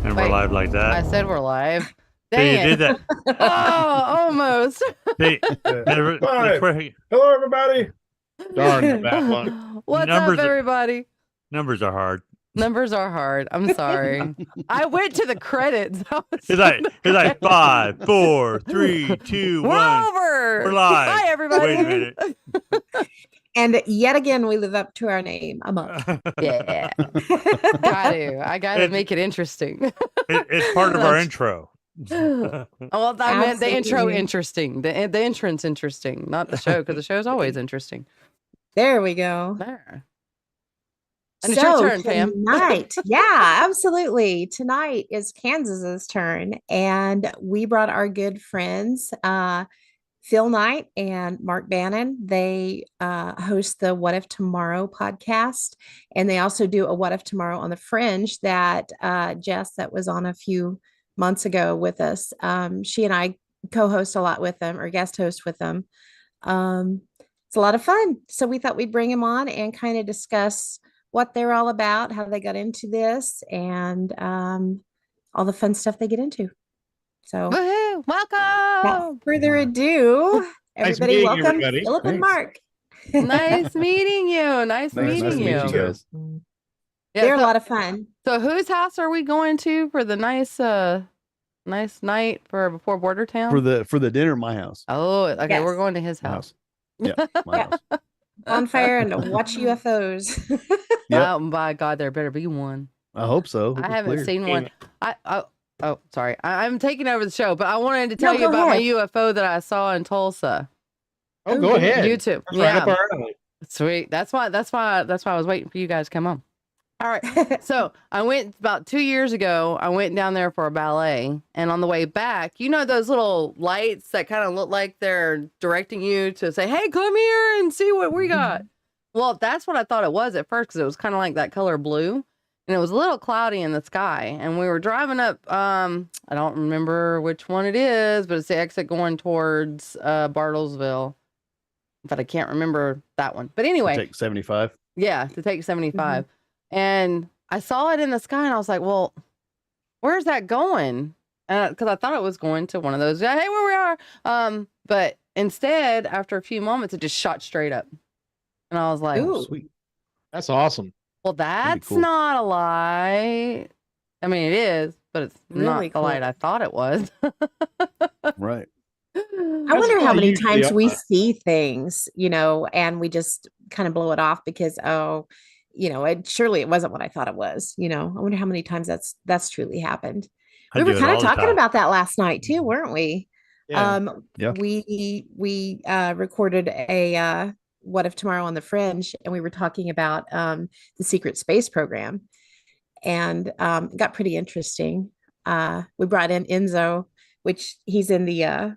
And we're Wait, live like that. I said we're live. So Dang you it. did that. Oh, almost. See, Five. Hello, everybody. Darn the bad luck. What's Numbers up, are- everybody? numbers are hard. Numbers are hard. I'm sorry. I went to the credits. It's like 5, 4, 3, 2, We're 1. over. We're live. Bye, everybody. Wait a minute. And yet again, we live up to our name. A.M.O.K. Yeah. I gotta make it interesting. It's part of our intro. Well, I meant the intro Absolutely. interesting. The entrance interesting, not the show, because the show's always interesting. There we go. There. And it's your turn, Pam. Tonight, yeah, absolutely. Tonight is Kansas's turn, and we brought our good friends, Phil Knight and Mark Bannon. They host the What If Tomorrow podcast, and they also do a What If Tomorrow on the Fringe that Jess, that was on a few months ago with us. She and I co-host a lot with them, or guest host with them. It's a lot of fun. So we thought we'd bring them on and kind of discuss what they're all about, how they got into this, and all the fun stuff they get into. So Woohoo! without Welcome. further ado, Nice everybody, meeting you, welcome everybody. Philip and Thanks. Mark. Nice meeting you. Nice meeting nice to you. meet you guys. Yeah, They're a so, lot of fun. so whose house are we going to for the nice night for before Border Town? For the dinner at my house. Oh, okay. Yes. We're going to his My house. Yeah, my Yeah. house. Bonfire and to watch UFOs. Yep. Oh my God, there better be one. I hope so. Hope I it's haven't clear. seen one. Oh, sorry. I'm taking over the show, but I wanted to tell No, you go about my ahead. UFO that I saw in Tulsa. Oh, go ahead. YouTube. That's right Yeah. up our alley. Sweet. That's why I was waiting for you guys to come on. All right. So I went about 2 years ago. I went down there for a ballet, and on the way back, you know those little lights that kind of look like they're directing you to say, "Hey, come here and see what we got." Well, that's what I thought it was at first, because it was kind of like that color blue, and it was a little cloudy in the sky. And we were driving up. I don't remember which one it is, but it's the exit going towards Bartlesville. But I can't remember that one. But anyway, Take 75. yeah, to take 75. And I saw it in the sky, and I was like, well, where's that going? Because I thought it was going to one of those, hey, where we are. But instead, after a few moments, it just shot straight up. And I was like, Ooh. Sweet. That's awesome. well, that's cool. not a lie. I mean, it is, but it's Really not the cool. light I thought it was. Right. I wonder how what many usually times we are. see things, and we just kind of blow it off because, surely it wasn't what I thought it was. I wonder how many times that's truly happened. I We do were it kind of all the talking time. about that last night too, weren't we? Yeah. Yeah. We recorded a What If Tomorrow on the Fringe, and we were talking about the secret space program, and it got pretty interesting. We brought in Enzo, which he's in the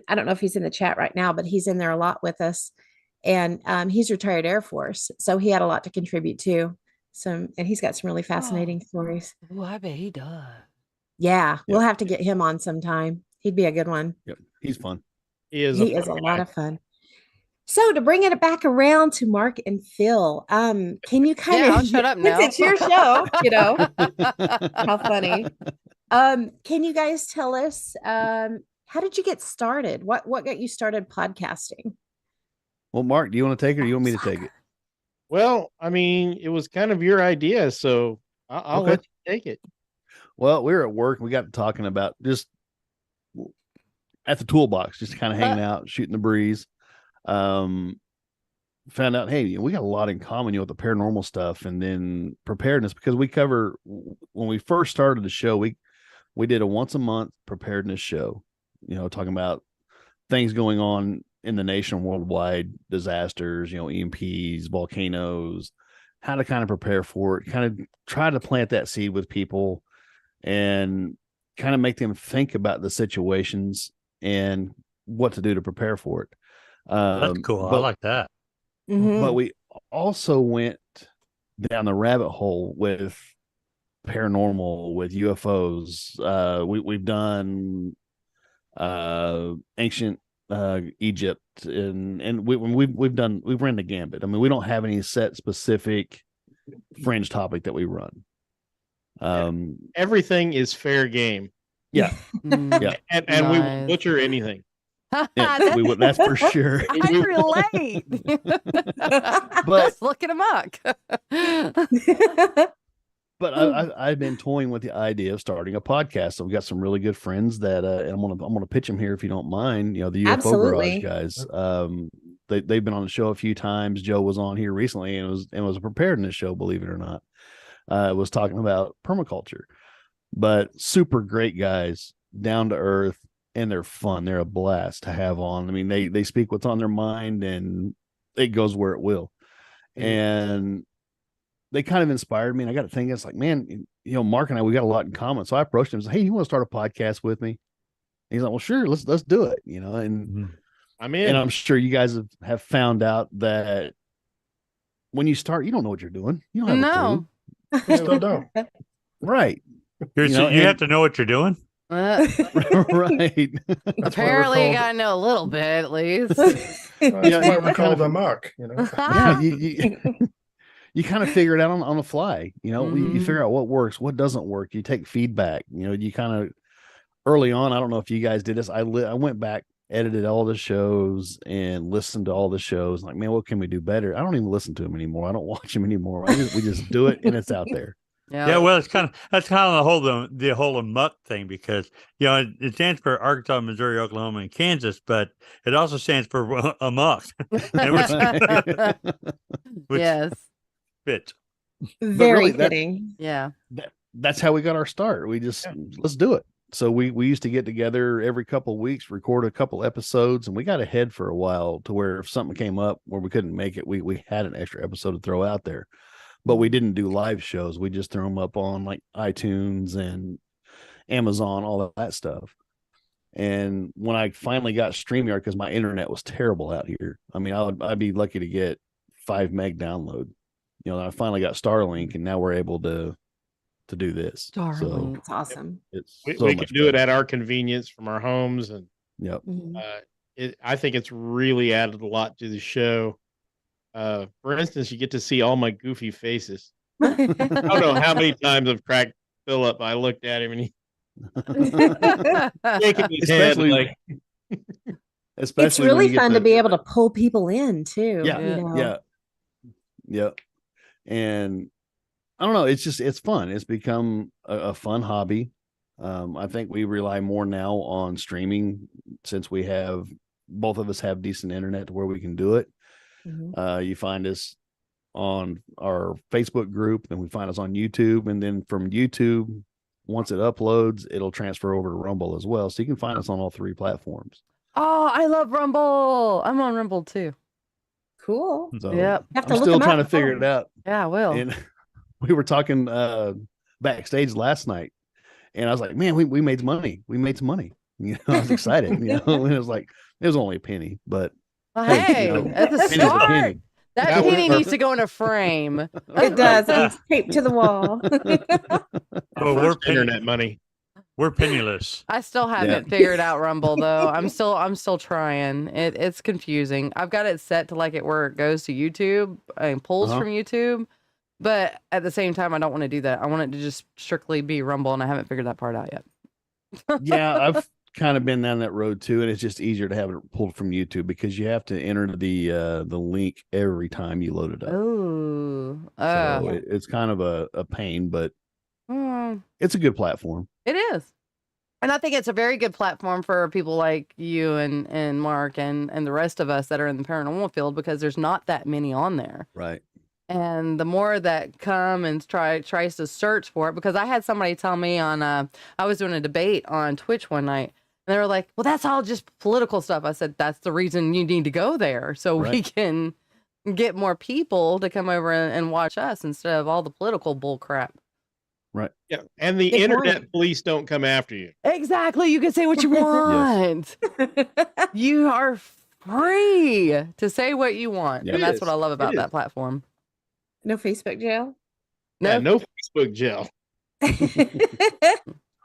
I don't know if he's in the chat right now, but he's in there a lot with us, and he's retired Air Force, so he had a lot to contribute too. And he's got some really fascinating stories. Oh, I bet he does. Yeah, we'll have to get him on sometime. He'd be a good one. Yep. He's fun. He is He is a lot of fun. So to bring it back around to Mark and Phil, can you kind Yeah, of I'll shut up now. It's your show, how funny. Can you guys tell us how did you get started? What got you started podcasting? Well, Mark, do you want to take it or you want me to take it? Well, I mean, it was kind of your idea, so I'll Okay. let you take it. Well, we were at work. We got to talking about just at the toolbox, just kind of hanging out, shooting the breeze. Found out, hey, we got a lot in common, with the paranormal stuff, and then preparedness, because we cover, when we first started the show, we did a once a month preparedness show, talking about things going on in the nation, worldwide disasters, EMPs, volcanoes, how to kind of prepare for it, kind of try to plant that seed with people and kind of make them think about the situations and what to do to prepare for it. That's cool. I But, like that. but we also went down the rabbit hole with paranormal, with UFOs. We've done ancient Egypt, and we've run the gambit. I mean, we don't have any set specific fringe topic that we run. Everything is fair game. Yeah. Yeah. And we will butcher anything. Yeah, that's for sure. I relate. But just look at A.M.O.K. But I've been toying with the idea of starting a podcast. So we've got some really good friends that and I'm gonna pitch them here if you don't mind. You know, the UFO Absolutely. Garage guys. They've been on the show a few times. Joe was on here recently and it was a preparedness show, believe it or not. It was talking about permaculture, but super great guys, down to earth, and they're fun. They're a blast to have on. I mean, they speak what's on their mind and it goes where it will. And they kind of inspired me. And I got to think, it's like, man, you know, Mark and I, we got a lot in common. So I approached him and said, hey, you want to start a podcast with me? And he's like, well, sure, let's do it, you know. And I'm in. And I'm sure you guys have found out that when you start, you don't know what you're doing. You don't have a clue. You still don't. Right. You have to know what you're doing. Right. Apparently, you gotta know a little bit at least. That's why we call them A.M.O.K, you know. Yeah, you kind of figure it out on the fly. You know, you figure out what works, what doesn't work. You take feedback. You know, you kind of early on. I don't know if you guys did this. I went back, edited all the shows, and listened to all the shows. Like, man, what can we do better? I don't even listen to them anymore. I don't watch them anymore. We just do it, and it's out there. Yeah, well, that's kind of the whole A.M.O.K thing, because you know it stands for Arkansas, Missouri, Oklahoma, and Kansas, but it also stands for A.M.O.K. which yes, fits. Very really, fitting. That's how we got our start. We just let's do it. So we used to get together every couple of weeks, record a couple episodes, and we got ahead for a while to where if something came up where we couldn't make it, we had an extra episode to throw out there. But we didn't do live shows. We just threw them up on like iTunes and Amazon, all of that stuff. And when I finally got StreamYard, because my internet was terrible out here, I mean, I'd be lucky to get 5 meg download. You know, I finally got Starlink, and now we're able to do this. Starlink. So That's awesome. We so can much do it better. at our convenience from our homes, and Yep. I think it's really added a lot to the show. For instance, you get to see all my goofy faces. I don't know how many times I've cracked Philip. I looked at him and he shaking his head like. Especially It's really when you get fun to be able to pull people in too. Yeah, you know? yeah. And I don't know. It's fun. It's become a fun hobby. I think we rely more now on streaming since both of us have decent internet to where we can do it. You find us on our Facebook group, and we find us on YouTube, and then from YouTube, once it uploads, it'll transfer over to Rumble as well. So you can find us on all 3 platforms. Oh, I love Rumble. I'm on Rumble too. Cool. So Yep. Have to I'm look still them trying up. to figure it out. Yeah, I will. And we were talking backstage last night, and I was like, man, we made some money. We made some money. You know, I was excited. You know, and it was only a penny, but Well, hey, you know, at the penny's a start, penny. that penny needs to go in a frame. It does. It's taped to the wall. Well, we're internet money. We're penniless. I still haven't figured out Rumble though. I'm still trying. It's confusing. I've got it set to like it where it goes to YouTube and pulls from YouTube, but at the same time, I don't want to do that. I want it to just strictly be Rumble, and I haven't figured that part out yet. Yeah, I've kind of been down that road too, and it's just easier to have it pulled from YouTube because you have to enter the link every time you load it up. Oh, So it's kind of a pain, but it's a good platform. it is. And I think it's a very good platform for people like you and Mark and the rest of us that are in the paranormal field, because there's not that many on there. Right. And the more that come and tries to search for it, because I had somebody tell me on I was doing a debate on Twitch one night, and they were like, well, that's all just political stuff. I said, that's the reason you need to go there, so we can get more people to come over and watch us instead of all the political bull crap. Right. Yeah. And the Good internet point. police don't come after you. Exactly. You can say what you want. You are free to say what you want. Yeah. And It that's is. what I love It about is. that platform. No Facebook jail. Yeah, no Facebook jail.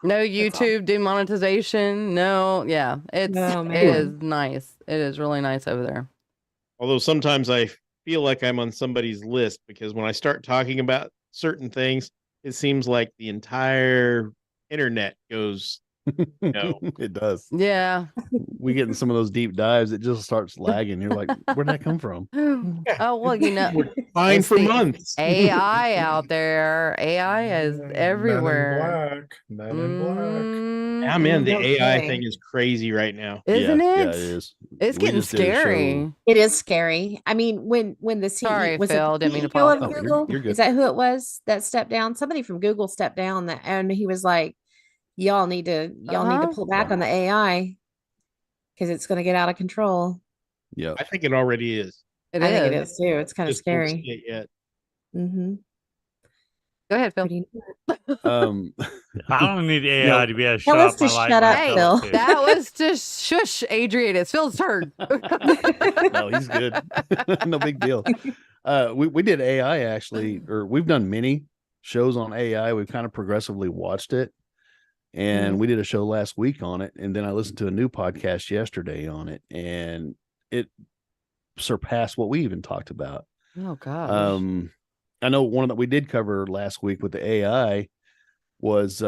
No YouTube demonetization. No. Yeah. It is nice. It is really nice over there. Although sometimes I feel like I'm on somebody's list, because when I start talking about certain things, it seems like the entire internet goes. No. It does. Yeah. We get in some of those deep dives, it just starts lagging. You're like, where'd that come from? Oh, well, you know, Fine it's for the months. AI out there. AI is everywhere. Men in black. Yeah, man, the No AI kidding. thing is crazy right now. Isn't Yeah, it? yeah, it is. It's We getting just did a show. scary. It is scary. I mean, when the CEO Sorry, was Phil, it the didn't mean to CEO of Oh, you're- Google? you're good. Is that who it was that stepped down? Somebody from Google stepped down that, and he was like, y'all need to pull back on the AI because it's going to get out of control. Yeah. I think it already is. It I think it is. is too. It's kind of Just don't see scary. it yet. Mm-hmm. Go ahead, Phil. Pretty I don't need AI know, to be able to tell show us up my to light shut up, myself, Phil. too. That was just shush, Adrian. It's Phil's turn. No, he's good. No big deal. We did AI actually, or we've done many shows on AI. We've kind of progressively watched it. And we did a show last week on it. And then I listened to a new podcast yesterday on it, and it surpassed what we even talked about. Oh gosh. I know one that we did cover last week with the AI was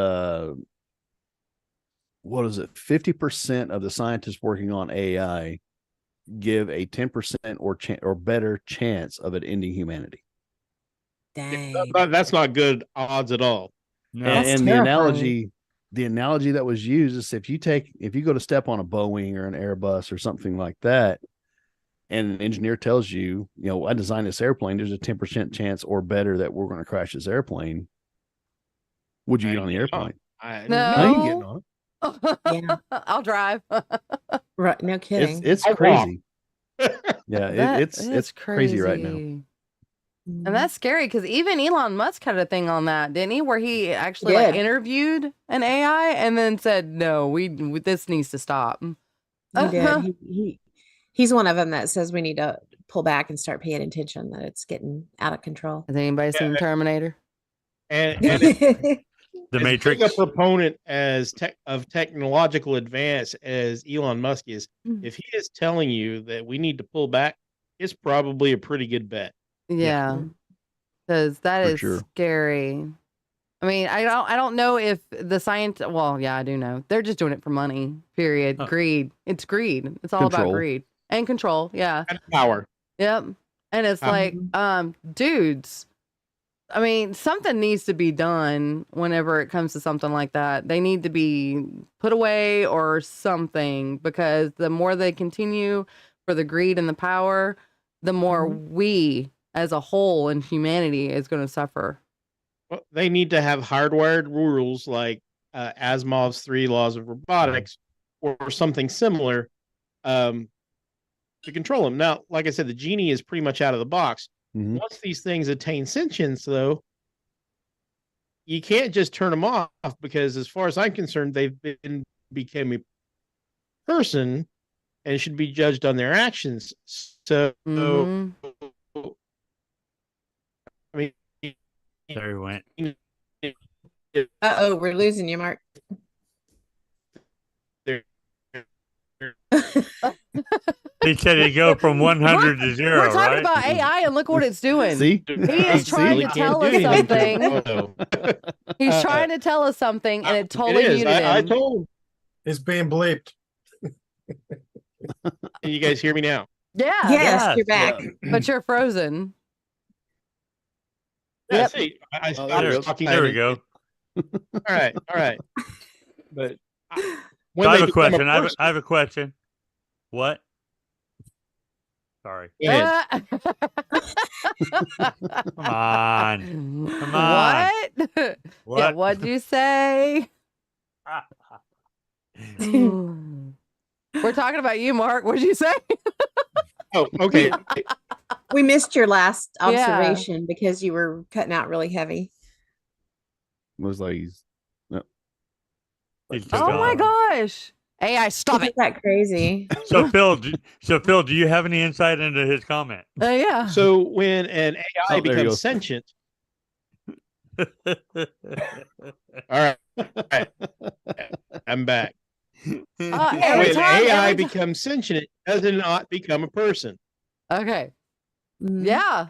what is it? 50% of the scientists working on AI give a 10% or better chance of it ending humanity. Dang. That's not good odds at all. No. That's And terrifying. the analogy that was used is if you go to step on a Boeing or an Airbus or something like that, and an engineer tells you, I designed this airplane, there's a 10% chance or better that we're going to crash this airplane. Would you get on the airplane? No, you get on. Yeah. I'll drive. Right. No kidding. It's I walk. crazy. Yeah, it's That's crazy right now. crazy. Mhm. And that's scary because even Elon Musk had a thing on that, didn't he? Where he actually did. interviewed an AI and then said, "No, this needs to stop." He did. He's one of them that says we need to pull back and start paying attention that it's getting out of control. Has anybody seen Terminator? And The as Matrix. big a proponent of technological advance as Elon Musk is, if he is telling you that we need to pull back, it's probably a pretty good bet. Yeah, because that For is sure. scary. I mean, I don't know if the science. Well, yeah, I do know. They're just doing it for money. Period. Huh. Greed. It's greed. It's all about Control. greed and control. Yeah. And power. Yep. And it's like, dudes, I mean, something needs to be done whenever it comes to something like that. They need to be put away or something, because the more they continue for the greed and the power, the more we as a whole in humanity is going to suffer. Well, they need to have hardwired rules like Asimov's 3 laws of robotics or something similar to control them. Now, like I said, the genie is pretty much out of the box. Mhm. Once these things attain sentience, though, you can't just turn them off, because as far as I'm concerned, they've become a person and should be judged on their actions. So, Mhm. I mean, There he went. Uh-oh, we're losing you, Mark. He said he'd go from 100 to 0, We're talking right? about AI and look what it's doing. See? He is trying to tell us something. He's trying to tell us something, and it totally muted I him. told. It's being bleeped. Can you guys hear me now? Yeah, Yes, you're back. but you're frozen. Yeah, Yep. see, I stopped there it goes. talking. There we go. All right. But So when I they have a become question. I person- have a question. What? Sorry. Go ahead. Come on. Come What? Yeah, What? what'd you say? We're talking about you, Mark. What'd you say? Oh, okay. We missed your last Yeah. observation because you were cutting out really heavy. It was like He's Oh my gone. gosh. AI, stop Isn't it. that crazy? So Phil, do you have any insight into his comment? Yeah. So when an AI Oh, there you go. becomes sentient, all right, I'm back. Every When time- AI every ti- becomes sentient, it does not become a person. Okay. Mhm. Yeah.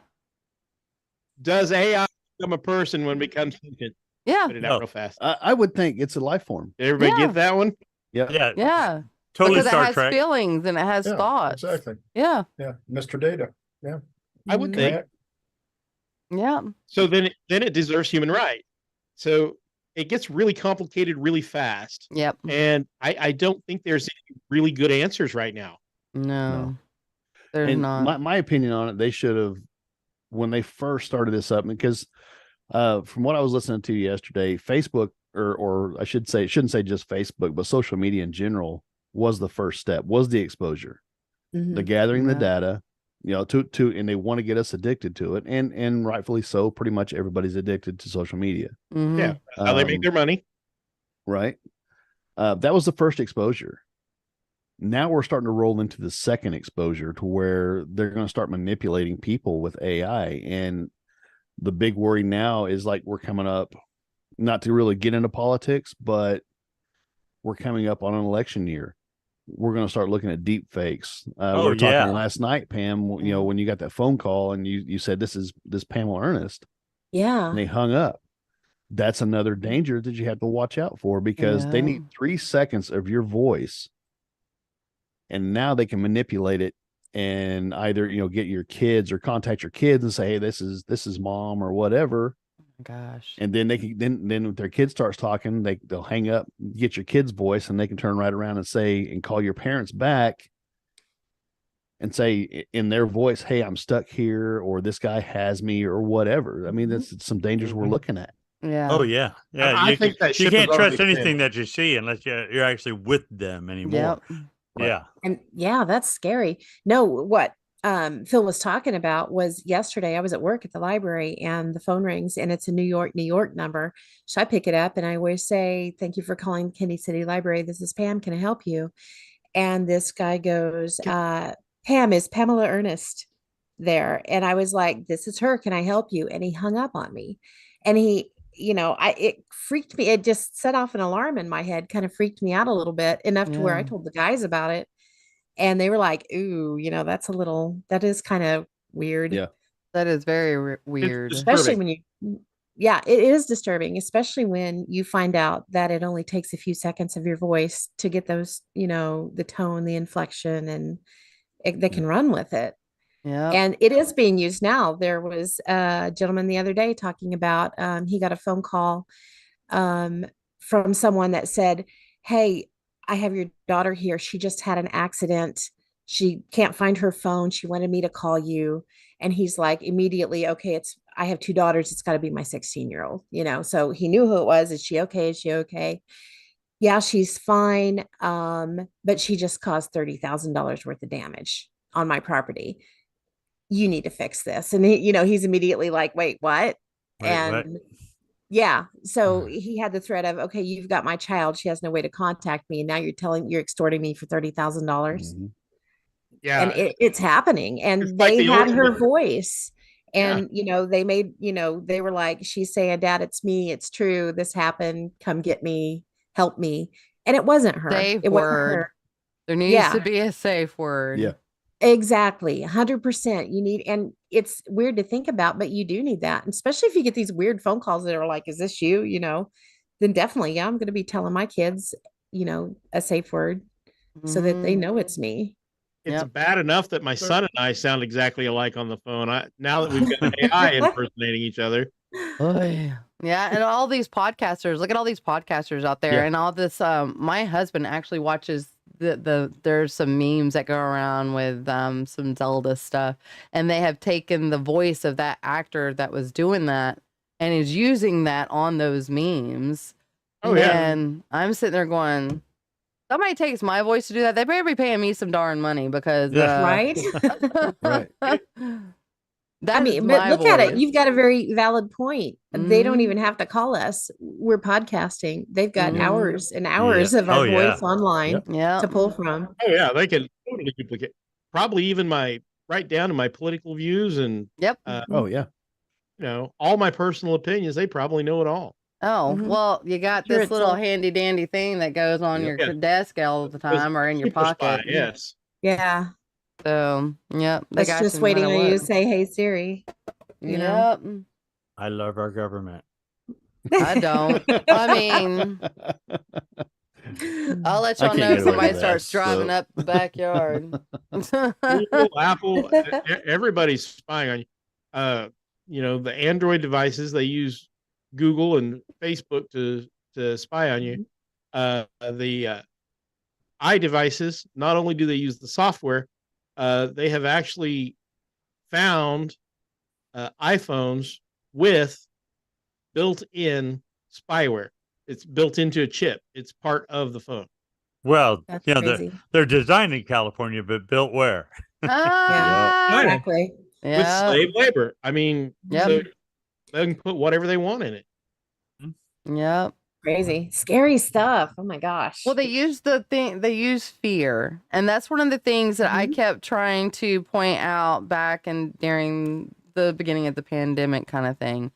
Does AI become a person when it becomes sentient. Yeah. Put it out real fast. I would think it's a life form. Did everybody Yeah. get that one? Yeah. Yeah. Yeah. Totally Because it Star has Trek. feelings and it has Yeah, thoughts. exactly. Yeah. Yeah, Mr. Data. Yeah. I would think. Yeah. So then it deserves human right. So it gets really complicated really fast. Yep. And I don't think there's any really good answers right now. No. There's And not. my opinion on it, they should have, when they first started this up, because from what I was listening to yesterday, Facebook, or I should say, shouldn't say just Facebook, but social media in general was the first step, was the exposure, the gathering the data, to and they want to get us addicted to it, and rightfully so. Pretty much everybody's addicted to social media. Yeah, how they make their money, right? That was the first exposure. Now we're starting to roll into the second exposure, to where they're going to start manipulating people with AI. And the big worry now is, like, we're coming up, not to really get into politics, but we're coming up on an election year. We're going to start looking at deep fakes. We were talking last night, Pam, when you got that phone call and you said, this Pamela Ernest. Yeah. And they hung up. That's another danger that you have to watch out for, because they need 3 seconds of your voice. And now they can manipulate it and either, get your kids or contact your kids and say, hey, this is mom or whatever. Gosh. And then they can, then when their kid starts talking, they'll hang up, get your kid's voice, and they can turn right around and say, and call your parents back and say in their voice, hey, I'm stuck here, or this guy has me, or whatever. I mean, that's some dangers we're looking at. Yeah. Oh yeah. Yeah. I think that you ship can't has already trust anything sailed. that you see unless you're actually with them anymore. Yep. Yeah. And yeah, that's scary. No, what Phil was talking about was yesterday I was at work at the library and the phone rings and it's a New York number. So I pick it up and I always say, thank you for calling Kennedy City Library. This is Pam. Can I help you? And this guy goes, Pam, is Pamela Ernest there? And I was like, this is her. Can I help you? And he hung up on me. And it freaked me. It just set off an alarm in my head, kind of freaked me out a little bit, enough to where I told the guys about it. And they were like, ooh, that is kind of weird. Yeah. That is very weird. Especially when it is disturbing, especially when you find out that it only takes a few seconds of your voice to get those, the tone, the inflection, and they can run with it. Yeah. And it is being used now. There was a gentleman the other day talking about, he got a phone call from someone that said, hey, I have your daughter here. She just had an accident. She can't find her phone. She wanted me to call you. And he's like, immediately, okay, I have 2 daughters. It's got to be my 16-year-old, so he knew who it was. Is she okay? Is she okay? Yeah, she's fine. But she just caused $30,000 worth of damage on my property. You need to fix this. And he's immediately like, wait, what? What? Yeah. So he had the threat of, okay, you've got my child. She has no way to contact me. And now you're extorting me for $30,000. Yeah. And it's happening. And they had her voice. And, they made, they were like, she's saying, Dad, it's me. It's true. This happened. Come get me. Help me. And it wasn't her. Safe It wasn't word. her. There needs to be a safe word. Yeah. Exactly. 100%. You need, and it's weird to think about, but you do need that. And especially if you get these weird phone calls that are like, is this you? Then definitely, I'm going to be telling my kids, a safe word so that they know it's me. It's bad enough that my son and I sound exactly alike on the phone. Now that we've got AI impersonating each other. Yeah, and all these podcasters, look at all these podcasters out there and all this. My husband actually watches there's some memes that go around with some Zelda stuff, and they have taken the voice of that actor that was doing that and is using that on those memes. Oh yeah. And I'm sitting there going, somebody takes my voice to do that, they better be paying me some darn money, because right. Right. But look at it. You've got a very valid point. They don't even have to call us. We're podcasting. They've got hours and hours of our voice online to pull from. Oh yeah, they can totally duplicate. Probably even right down to my political views and all my personal opinions. They probably know it all. Oh, well, you got this little handy dandy thing that goes on your desk all the time or in your pocket. Yes. Yeah. So, It's just waiting on you to say, hey, Siri. I love our government. I don't. I mean, I'll let I y'all can't know get if away somebody with that, starts driving so. up the backyard. Google, Apple, everybody's spying on you. The Android devices, they use Google and Facebook to spy on you. The iDevices, not only do they use the software, they have actually found iPhones with built-in spyware. It's built into a chip. It's part of the phone. Well, That's you know, crazy. they're designed in California, but built where? Ah, Exactly. With yeah. slave labor. I mean, Yep. so they can put whatever they want in it. Yep. Crazy. Scary stuff. Oh my gosh. Well, they use fear. And that's one of the things that I kept trying to point out back and during the beginning of the pandemic kind of thing.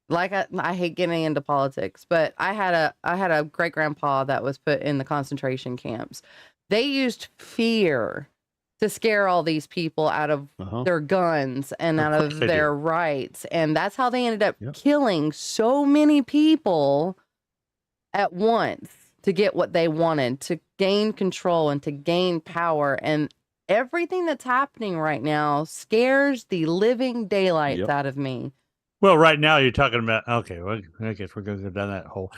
Like I hate getting into politics, but I had a great grandpa that was put in the concentration camps. They used fear to scare all these people out of their guns and out of their rights. And that's how they ended up killing so many people at once to get what they wanted, to gain control and to gain power. And everything that's happening right now scares the living daylights out of me. Well, right now you're talking about well, I guess we're going to go down that hole.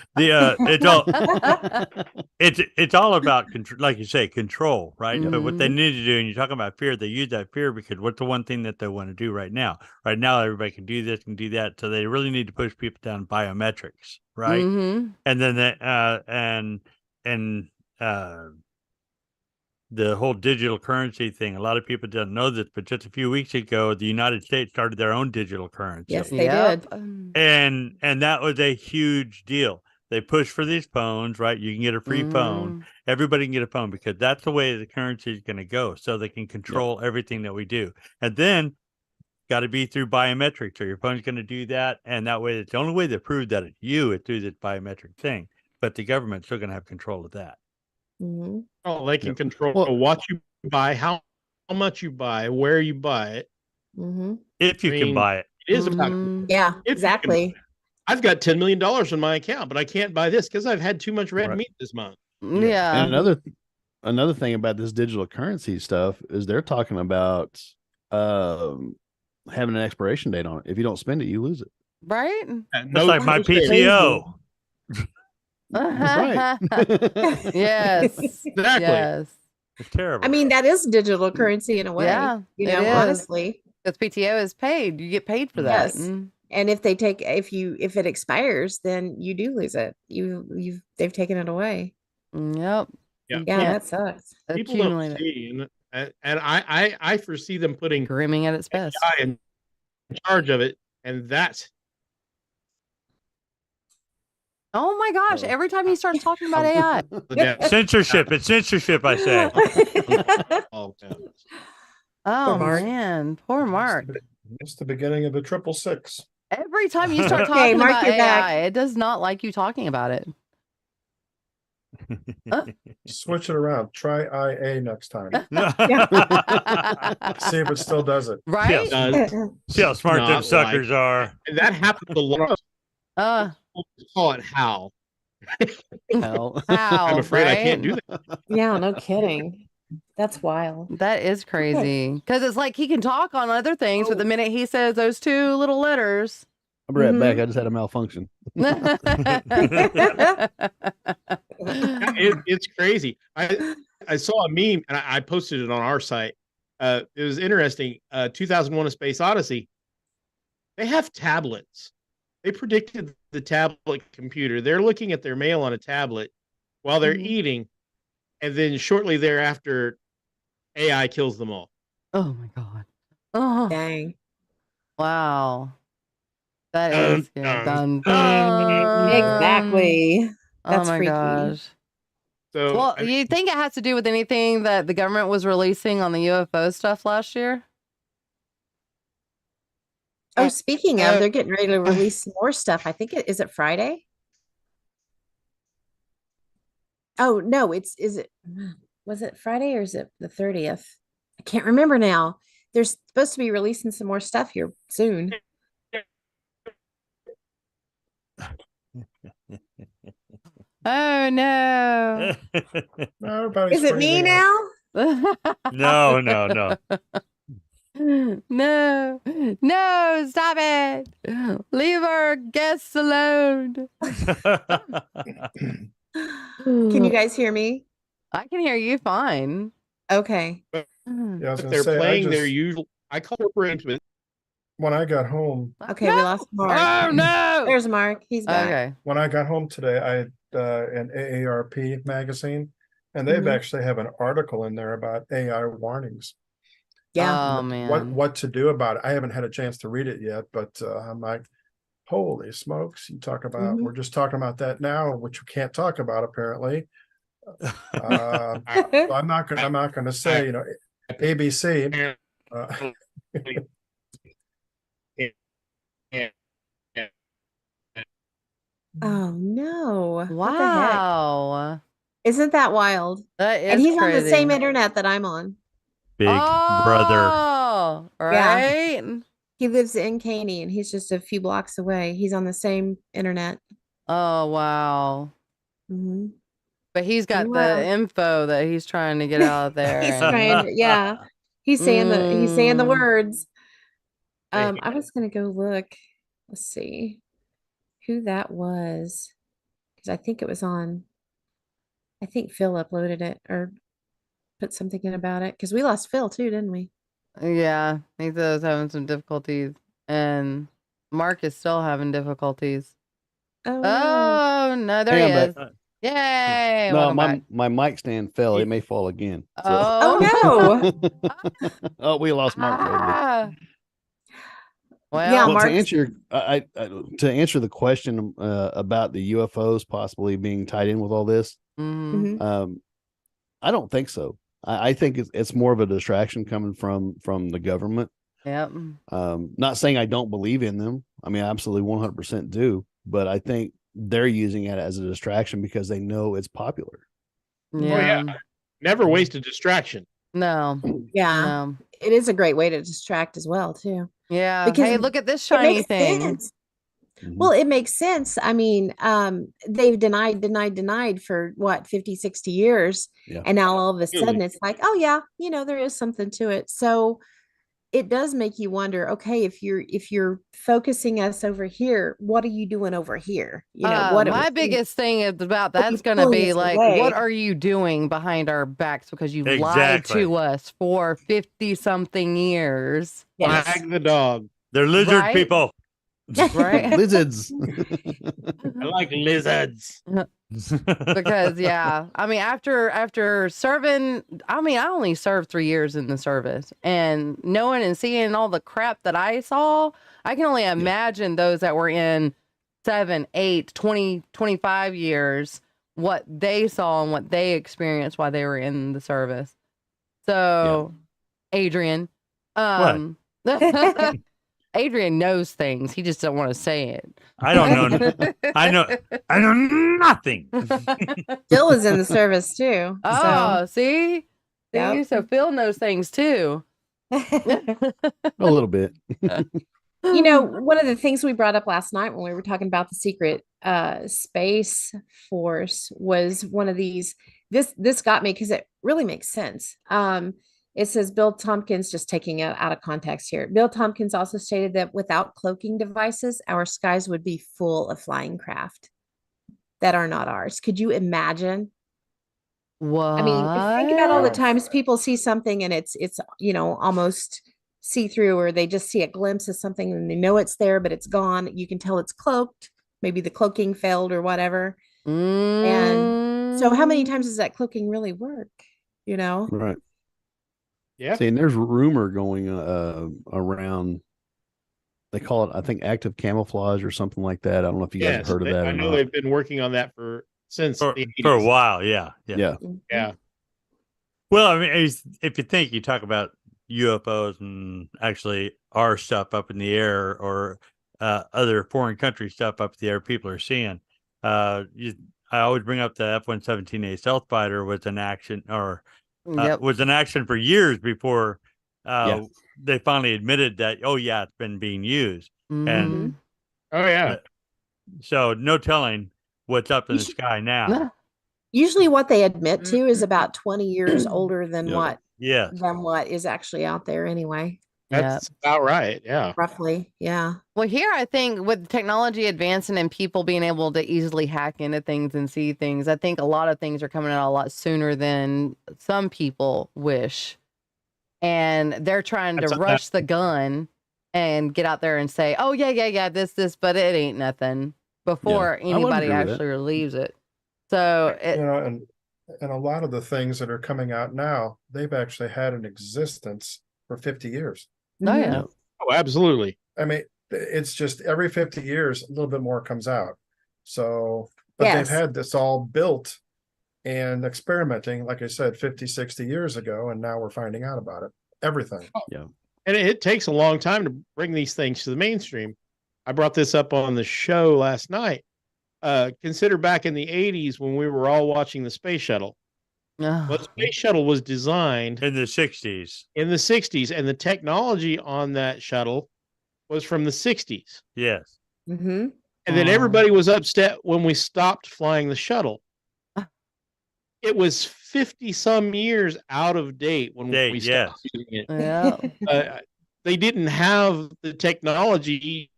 It's all about control, like you say, control, right? But what they need to do, and you're talking about fear, they use that fear because what's the one thing that they want to do right now? Right now, everybody can do this and do that, so they really need to push people down biometrics, right? And then the whole digital currency thing. A lot of people don't know this, but just a few weeks ago, the United States started their own digital currency. Yes, they did. And that was a huge deal. They push for these phones, right? You can get a free phone. Everybody can get a phone because that's the way the currency is going to go. So they can control everything that we do. And then got to be through biometrics. So your phone's going to do that. And that way, it's the only way to prove that it's you is through this biometric thing. But the government's still going to have control of that. Oh, they can control what you buy, how much you buy, where you buy it. If you can buy it. It is about exactly. I've got $10 million in my account, but I can't buy this because I've had too much red meat this month. Yeah. And another thing about this digital currency stuff is they're talking about having an expiration date on it. If you don't spend it, you lose it. Right? That's like my PTO. Right. Yes. Exactly. Yes. It's terrible. I mean, that is digital currency in a way. Yeah, you know, it is. honestly. Because PTO is paid. You get paid for that. Yes. And if it expires, then you do lose it. They've taken it away. Yep. Yeah, that sucks. People don't see, and I foresee them putting grooming at its best AI in charge of it, and that's. Oh my gosh! Every time he starts talking about AI, censorship. It's censorship. I say. Oh Poor Mark. man, poor Mark. It's the beginning of the 666. Every time you start talking about AI, it does not like you talking about it. Switch it around. Try IA next time. See if it still does it. Right? See how smart them suckers are. And that happens a lot. Call it how. How? I'm afraid right? I can't do that. Yeah, no kidding. That's wild. That is crazy. Because it's like he can talk on other things, but the minute he says those two little letters. I'll be right back. I just had a malfunction. It's crazy. I saw a meme and I posted it on our site. It was interesting. 2001: A Space Odyssey. They have tablets. They predicted the tablet computer. They're looking at their mail on a tablet while they're eating, and then shortly thereafter, AI kills them all. Oh my god! Oh, dang! Wow, that is dun. Exactly. That's oh my freaky. gosh. So, well, you think it has to do with anything that the government was releasing on the UFO stuff last year? Oh, speaking of, they're getting ready to release some more stuff. I think is it Friday? Oh no, was it Friday or is it the 30th? I can't remember now. They're supposed to be releasing some more stuff here soon. Oh no. No, everybody's Is it me freezing up. now? No, no, no. No, no, stop it. Leave our guests alone. Can you guys hear me? I can hear you fine. Okay. Yeah, I was But gonna they're say, playing their usual. I call it arrangement. when I got home, Okay, we lost Mark. Oh no. There's Mark. He's back. Okay. when I got home today, I had an AARP magazine, and they've Mhm. actually have an article in there about AI warnings. Yeah. Oh man. What to do about it. I haven't had a chance to read it yet, but I'm like, holy smokes! You talk about Mhm. we're just talking about that now, which you can't talk about apparently. So I'm not gonna say, you know, ABC. Oh no. What the heck? Wow. Isn't that wild? That And is he's on the same crazy. internet that I'm on. Big brother. Oh, Yeah. right. He lives in Caney and he's just a few blocks away. He's on the same internet. Oh wow. Hmm. But he's got the Wow. info that he's trying to get out there. He's and- trying to, yeah. He's saying the Mm. words. Hey. I was gonna go look. Let's see who that was. Because I think it was on. I think Phil uploaded it or put something in about it. Because we lost Phil too, didn't we? Yeah, I think that was having some difficulties, and Mark is still having difficulties. Oh no. Oh no, there Hey, he I'm is. back. Yay! No, Welcome back. my mic stand fell. It may fall again. So. Oh, no. Oh, we lost Mark. Totally. Ah. Well, Yeah, Well, to Mark's- answer your, to answer the question about the UFOs possibly being tied in with all this, mhm. Mhm. I don't think so. I think it's more of a distraction coming from the government. Yep. Not saying I don't believe in them. I mean, I absolutely 100% do. But I think they're using it as a distraction because they know it's popular. Yeah. Oh yeah. Never waste a distraction. No. Yeah. No. It is a great way to distract as well, too. Yeah. Because Hey, look at this It shiny makes thing. sense. Mhm. Well, it makes sense. I mean, they've denied for what, 50, 60 years. Yeah. And now all of a Really? sudden it's like, oh yeah, there is something to it. So it does make you wonder, okay, if you're focusing us over here, what are you doing over here? My biggest thing is about What are you that's going to pulling be us like, away? what are you doing behind our backs because you lied Exactly. to us for 50 something years, Yes. Wag the dog. They're lizard Right? people. right? Lizards. I like lizards. Because yeah, I mean, after serving, I mean, I only served 3 years in the service, and knowing and seeing all the crap that I saw, I can only imagine those that were in 7, 8, 20, 25 years, what they saw and what they experienced while they were in the service. So, Adrian, Adrian knows things. He just don't want to say it. I don't know. I know nothing. Phil was in the service too. Oh, see? Yep. So Phil knows things too. A little bit. One of the things we brought up last night when we were talking about the secret space force was one of these. This got me because it really makes sense. It says Bill Tompkins, just taking it out of context here. Bill Tompkins also stated that without cloaking devices, our skies would be full of flying craft that are not ours. Could you imagine? What? I mean, think about all the Wow. times people see something and it's almost see through, or they just see a glimpse of something and they know it's there, but it's gone. You can tell it's cloaked. Maybe the cloaking failed or whatever. And so how many times does that cloaking really work? Right. Yeah. See, and there's rumor going around. They call it, I think, active camouflage or something like that. I don't know if you guys have heard of that I or know not. they've been working on that since for, the for a 80s. while. Yeah. Yeah. Yeah. Well, I mean, if you think you talk about UFOs and actually our stuff up in the air or other foreign country stuff up in the air, people are seeing. I always bring up the F-117A stealth fighter was an action was an action for years before they finally admitted that, oh yeah, it's been being used. And Oh yeah. so no telling what's up in You the should- sky now. Usually what they admit to is about 20 years older than Yeah. Yes. what is actually out there anyway. That's about right. Yeah. Roughly. Yeah. Well, here I think with technology advancing and people being able to easily hack into things and see things, I think a lot of things are coming out a lot sooner than some people wish. And they're trying to rush the gun and get out there and say, "Oh yeah, this," but it ain't nothing before I wouldn't anybody agree with that. actually relieves it. So You know, and a lot of the things that are coming out now, they've actually had an existence for 50 years. oh yeah, Oh, absolutely. I mean, it's just every 50 years, a little bit more comes out. So, but Yes. they've had this all built and experimenting, like I said, 50, 60 years ago, and now we're finding out about it. Everything. And it takes a long time to bring these things to the mainstream. I brought this up on the show last night. Consider back in the 80s when we were all watching the space shuttle. Well, the space shuttle was designed In the 60s. in the 60s, and the technology on that shuttle was from the 60s. Yes. Mm-hmm. And then everybody was upset when we stopped flying the shuttle. It was 50 some years out of date when we stopped using it. yeah. They didn't have the technology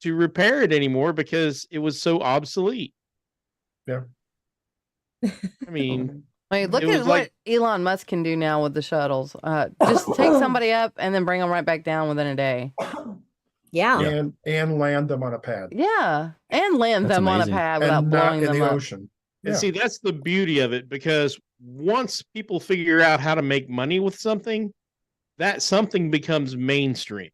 to repair it anymore because it was so obsolete. Yeah. I mean, I mean, look It at was what like- Elon Musk can do now with the shuttles. Just take somebody up and then bring them right back down within a day. Yeah. And land them on a pad. Yeah, and land That's them amazing. on a pad without And not blowing in them the up. ocean. and Yeah. see, that's the beauty of it, because once people figure out how to make money with something, that something becomes mainstream.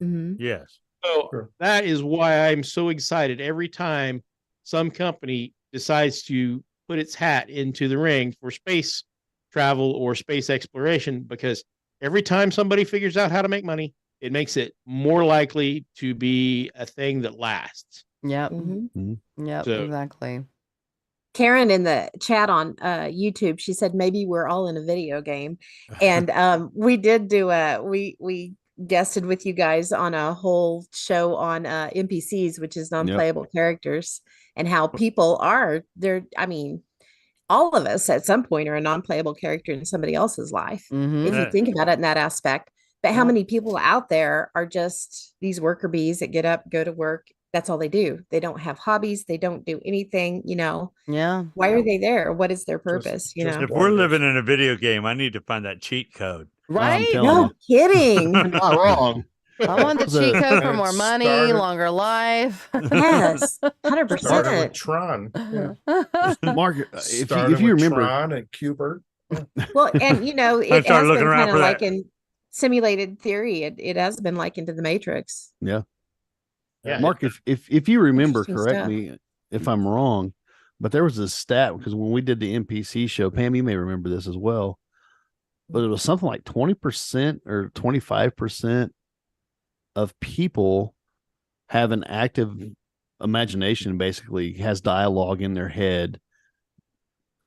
Mm-hmm. Yes. So Sure. that is why I'm so excited every time some company decides to put its hat into the ring for space travel or space exploration, because every time somebody figures out how to make money, it makes it more likely to be a thing that lasts. Yep. Mm-hmm. Yep. So- Exactly. Karen in the chat on YouTube, she said maybe we're all in a video game, and we did do we guested with you guys on a whole show on NPCs, which is non-playable characters, and how people are I mean, all of us at some point are a non-playable character in somebody else's life, Mm-hmm. if you Yeah. think about it in that aspect. But how Yeah. many people out there are just these worker bees that get up, go to work? That's all they do. They don't have hobbies. They don't do anything, Yeah. Why are they there? What is their purpose? just If Well, we're there's- living in a video game, I need to find that cheat code. Right. telling No kidding. Not wrong. I want the cheat code for more money, Started- longer life. Yes, Started with 100%. Tron. Yeah. Mark, Started if you with remember, Tron and Cubert. Well, and it has started been looking around kind for of like that. in simulated theory. It has been likened to the Matrix. Yeah. Mark, if you remember, Interesting correct stuff. me if I'm wrong, but there was a stat, because when we did the NPC show, Pam, you may remember this as well, but it was something like 20% or 25% of people have an active imagination, basically has dialogue in their head,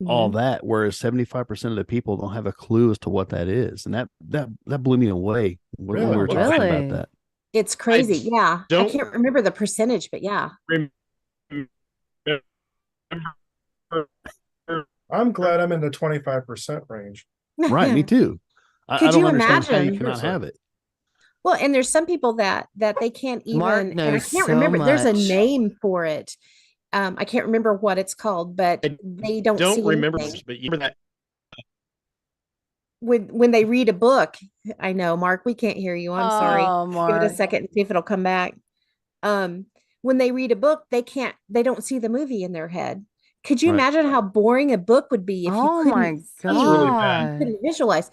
all that, whereas 75% of the people don't have a clue as to what that is. And that blew me away when we were Really? talking Really? about that. It's crazy. Yeah. I don't- can't remember the percentage, but yeah. I'm glad I'm in the 25% range. Right, me too. I Could don't you understand how you imagine? cannot have it. Well, and there's some people that they can't even, Mark and I knows can't so remember. There's a much. name for it. I can't remember what it's called, but I they don't Don't see remember, anything. but you remember that. When they read a book. I know, Mark, we can't hear you. I'm sorry. Oh, Give Mark. it a second and see if it'll come back. When they read a book, they don't see the movie in their head. Could you Right. imagine how boring a book would be if Oh you my couldn't see, That's really bad. god. couldn't visualize?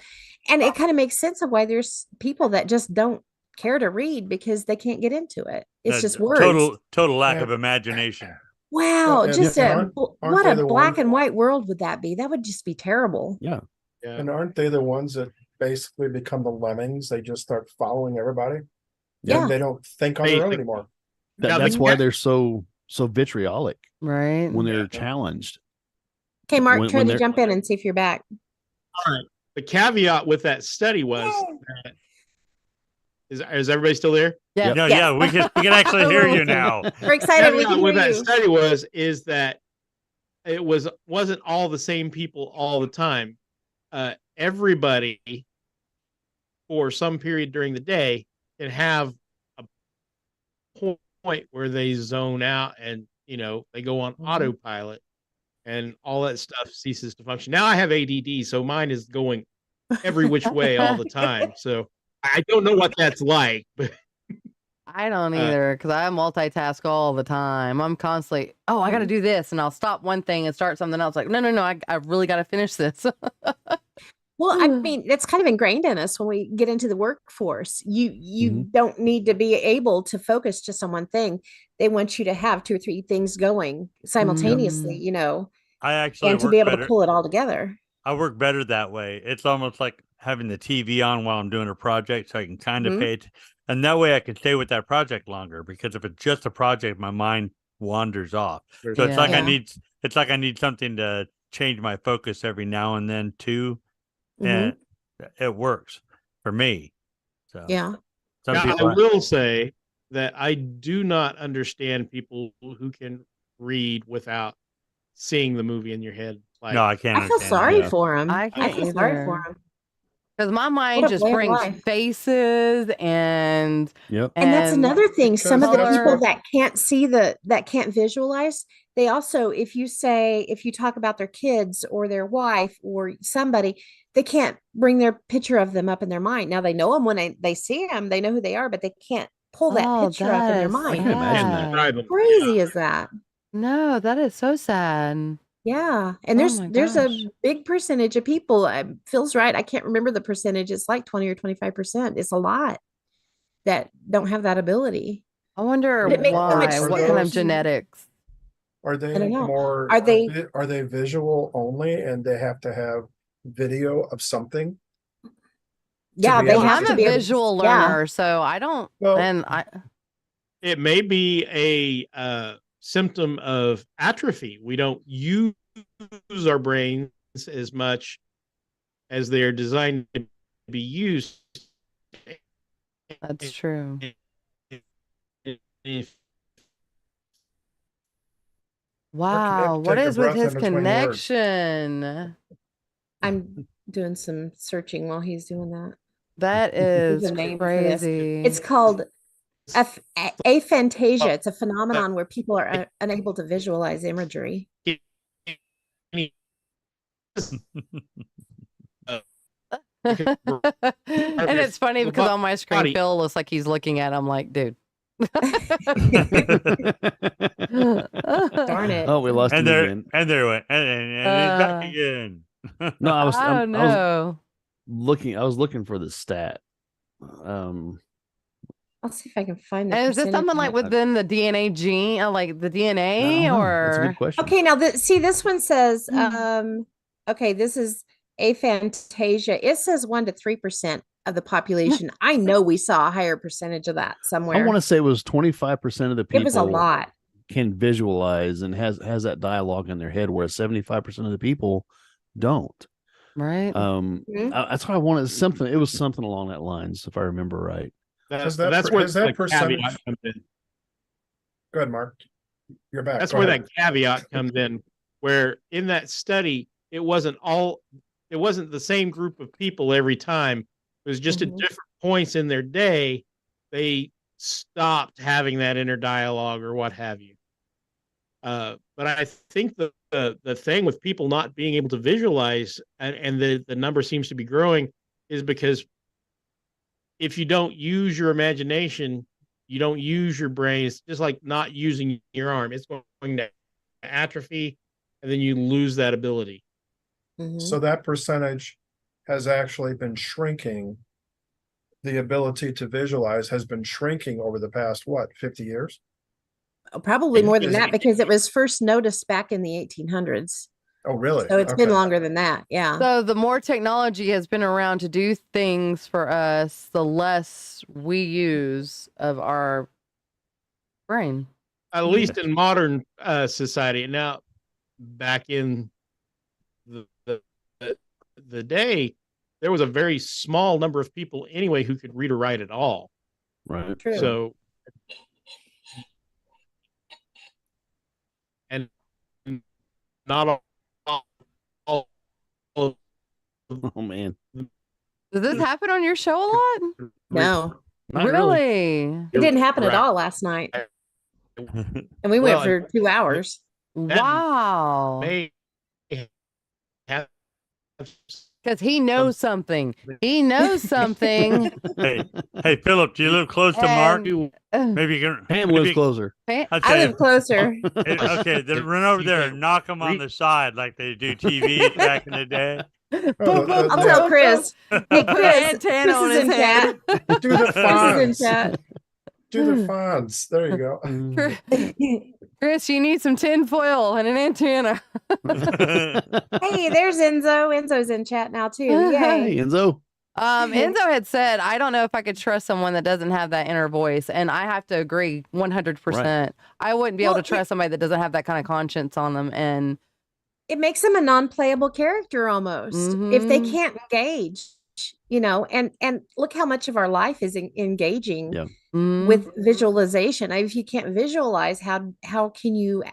And it kind of makes sense of why there's people that just don't care to read because they can't get into it. It's just words. Total lack Yeah. of imagination. Wow, and- just and aren't what they a the black ones- and white world would that be? That would just be terrible. Yeah. Yeah. And aren't they the ones that basically become the lemmings? They just start following everybody. Yeah. And they don't think on their own Basically. anymore. Now, That's the why cat- they're so vitriolic Right. when they're challenged. Okay, Mark, When- try when to they're- jump in and see if you're back. The caveat with that study was that, is everybody still there? Yeah. No, Yeah. yeah, we can actually hear you now. We're excited. We Caveat can with hear that you. study is that it wasn't all the same people all the time. Everybody for some period during the day can have a point where they zone out and they go on autopilot and all that stuff ceases to function. Now I have ADD, so mine is going every which way all the time. So I don't know what that's like, but I don't either, because I multitask all the time. I'm constantly, I got to do this, and I'll stop one thing and start something else. Like, no, I really got to finish this. Well, I mean, it's kind of ingrained in us when we get into the workforce. You don't need to be able to focus just on one thing. They want you to have 2 or 3 things going simultaneously, I actually and to be able to pull it all together. I work better that way. It's almost like having the TV on while I'm doing a project, so I can kind of pay it. And that way I can stay with that project longer, because if it's just a project, my mind wanders off. So it's like I need something to change my focus every now and then too. And it works for me. So I will say that I do not understand people who can read without seeing the movie in your head. No, I can't. I feel sorry for him. I can't feel sorry for him. Because my mind just brings faces and Yep. And that's another thing. Some of the people that can't see that can't visualize, they also, if you talk about their kids or their wife or somebody, they can't bring their picture of them up in their mind. Now they know them when they see them, they know who they are, but they can't pull that picture up in their mind. I can imagine that. How crazy is that? No, that is so sad. Yeah. And there's a big percentage of people, Phil's right. I can't remember the percentage. It's like 20 or 25%. It's a lot that don't have that ability. I wonder why. What kind of genetics? Are they more? Are they visual only, and they have to have video of something? Yeah, they have I'm a visual learner, so I don't. It may be a symptom of atrophy. We don't use our brains as much as they are designed to be used. That's true. Wow, what is with his connection? I'm doing some searching while he's doing that. That is crazy. It's called aphantasia. It's a phenomenon where people are unable to visualize imagery. And it's funny because on my screen, Phil looks like he's looking at him like, dude. Darn it. Oh, we lost him again. And there went. And he's back again. No, I was looking for the stat. I'll see if I can find that. Is this something like within the DNA gene, like the DNA, or? That's a good question. Okay, now this one says, okay, this is aphantasia. It says 1 to 3% of the population. I know we saw a higher percentage of that somewhere. I want to say it was 25% of the people. It was a lot. Can visualize and has that dialogue in their head, whereas 75% of the people don't. Right. That's why I wanted something. It was something along that lines, if I remember right. That's where that percentage caveat comes in. Go ahead, Mark. You're back. That's where that caveat comes in, where in that study, it wasn't the same group of people every time. It was just at different points in their day, they stopped having that inner dialogue or what have you. But I think the thing with people not being able to visualize and the number seems to be growing is because if you don't use your imagination, you don't use your brain. It's just like not using your arm. It's going to atrophy, and then you lose that ability. So that percentage has actually been shrinking. The ability to visualize has been shrinking over the past, 50 years? Probably more than that, because it was first noticed back in the 1800s. Oh, really? So it's been longer than that. Yeah. So the more technology has been around to do things for us, the less we use of our brain. At least in modern society. Now, back in the day, there was a very small number of people anyway who could read or write at all. Right. True. So, and not all Oh man. Does this happen on your show a lot? No, Not really. Really? it didn't happen at Right. all last night. And we Well, went for 2 hours. Wow. may have Because he knows something. He knows something. Hey, Philip, do you live close to Mark? And, Maybe you can. Pam lives maybe- closer. I'd I say, live closer. okay, then run over there and knock them on the side like they do TV back in the day. I'll tell Chris. Hey, Put Chris, an antenna Chris on is his in head. chat. Do the Chris is in fonts. chat. Do the fonts. There you go. Chris, you need some tin foil and an antenna. Hey, there's Enzo. Enzo's in chat now too. Hey, Yay. Enzo. Enzo had said, I don't know if I could trust someone that doesn't have that inner voice. And I have to agree 100%. I wouldn't be able to trust somebody that doesn't have that kind of conscience on them. And It makes them a non-playable character almost if they Mhm. can't engage, and look how much of our life is engaging Yeah. with visualization. If you can't visualize, how can you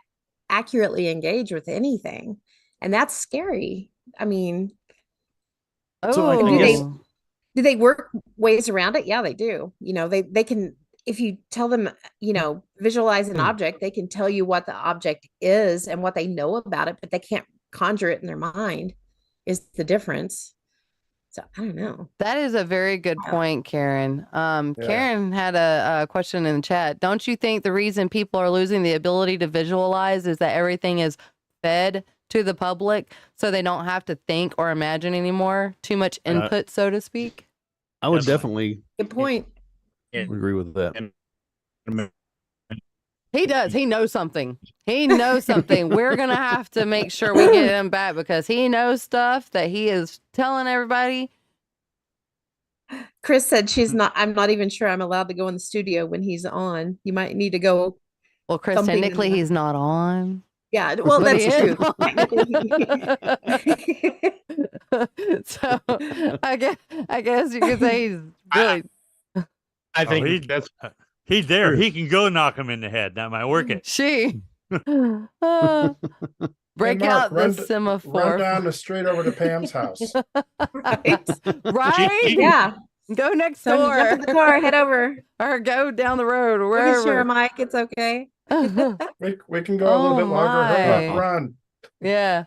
accurately engage with anything? And that's scary. I mean, So I Oh. guess- do they work ways around it? Yeah, they do. They can, if you tell them, visualize an object, they can tell you what the object is and what they know about it, but they can't conjure it in their mind is the difference. So I don't know. That is a very good point, Karen. Karen had a question in the chat. Don't you think the reason people are losing the ability to visualize is that everything is fed to the public, so they don't have to think or imagine anymore? Too much input, so to speak. I would Yes. definitely Good point. agree with that. He does. He knows something. He knows something. We're going to have to make sure we get him back because he knows stuff that he is telling everybody. Chris said I'm not even sure I'm allowed to go in the studio when he's on. You might need to go. Well, Chris, Something in technically the- he's not on. Yeah, well, But that's he is true. on. So I guess you could say he's really I think he's- that's He's there. True. He can go knock him in the head. That might work it. she. Break Mark, out the run semaphore. down the street over to Pam's house. Right? Right? Yeah. Go next So you jump in door the car, head over. or go down the road or We can share a wherever. mic. It's okay. We can go a little Oh, bit longer. Hurry up, my. run. Yeah.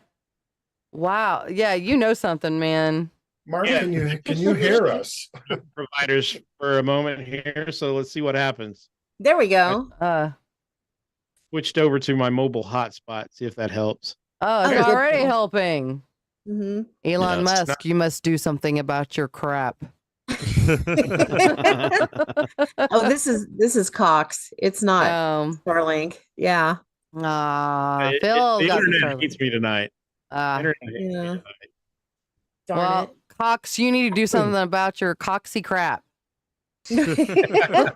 Wow. Yeah, you know something, man. Mark, Yeah. can you hear us? providers for a moment here. So let's see what happens. There we go. Switched over to my mobile hotspot. See if that helps. Oh, it's Oh, good. already helping. hmm Elon it's Musk, not- you must do something about your crap. Oh, this is Cox. It's not Starlink. Yeah. Phil The got internet Starlink. hates me tonight. Internet hates me Yeah. tonight. Darn Well, Cox, you need to do something about your coxy crap. it.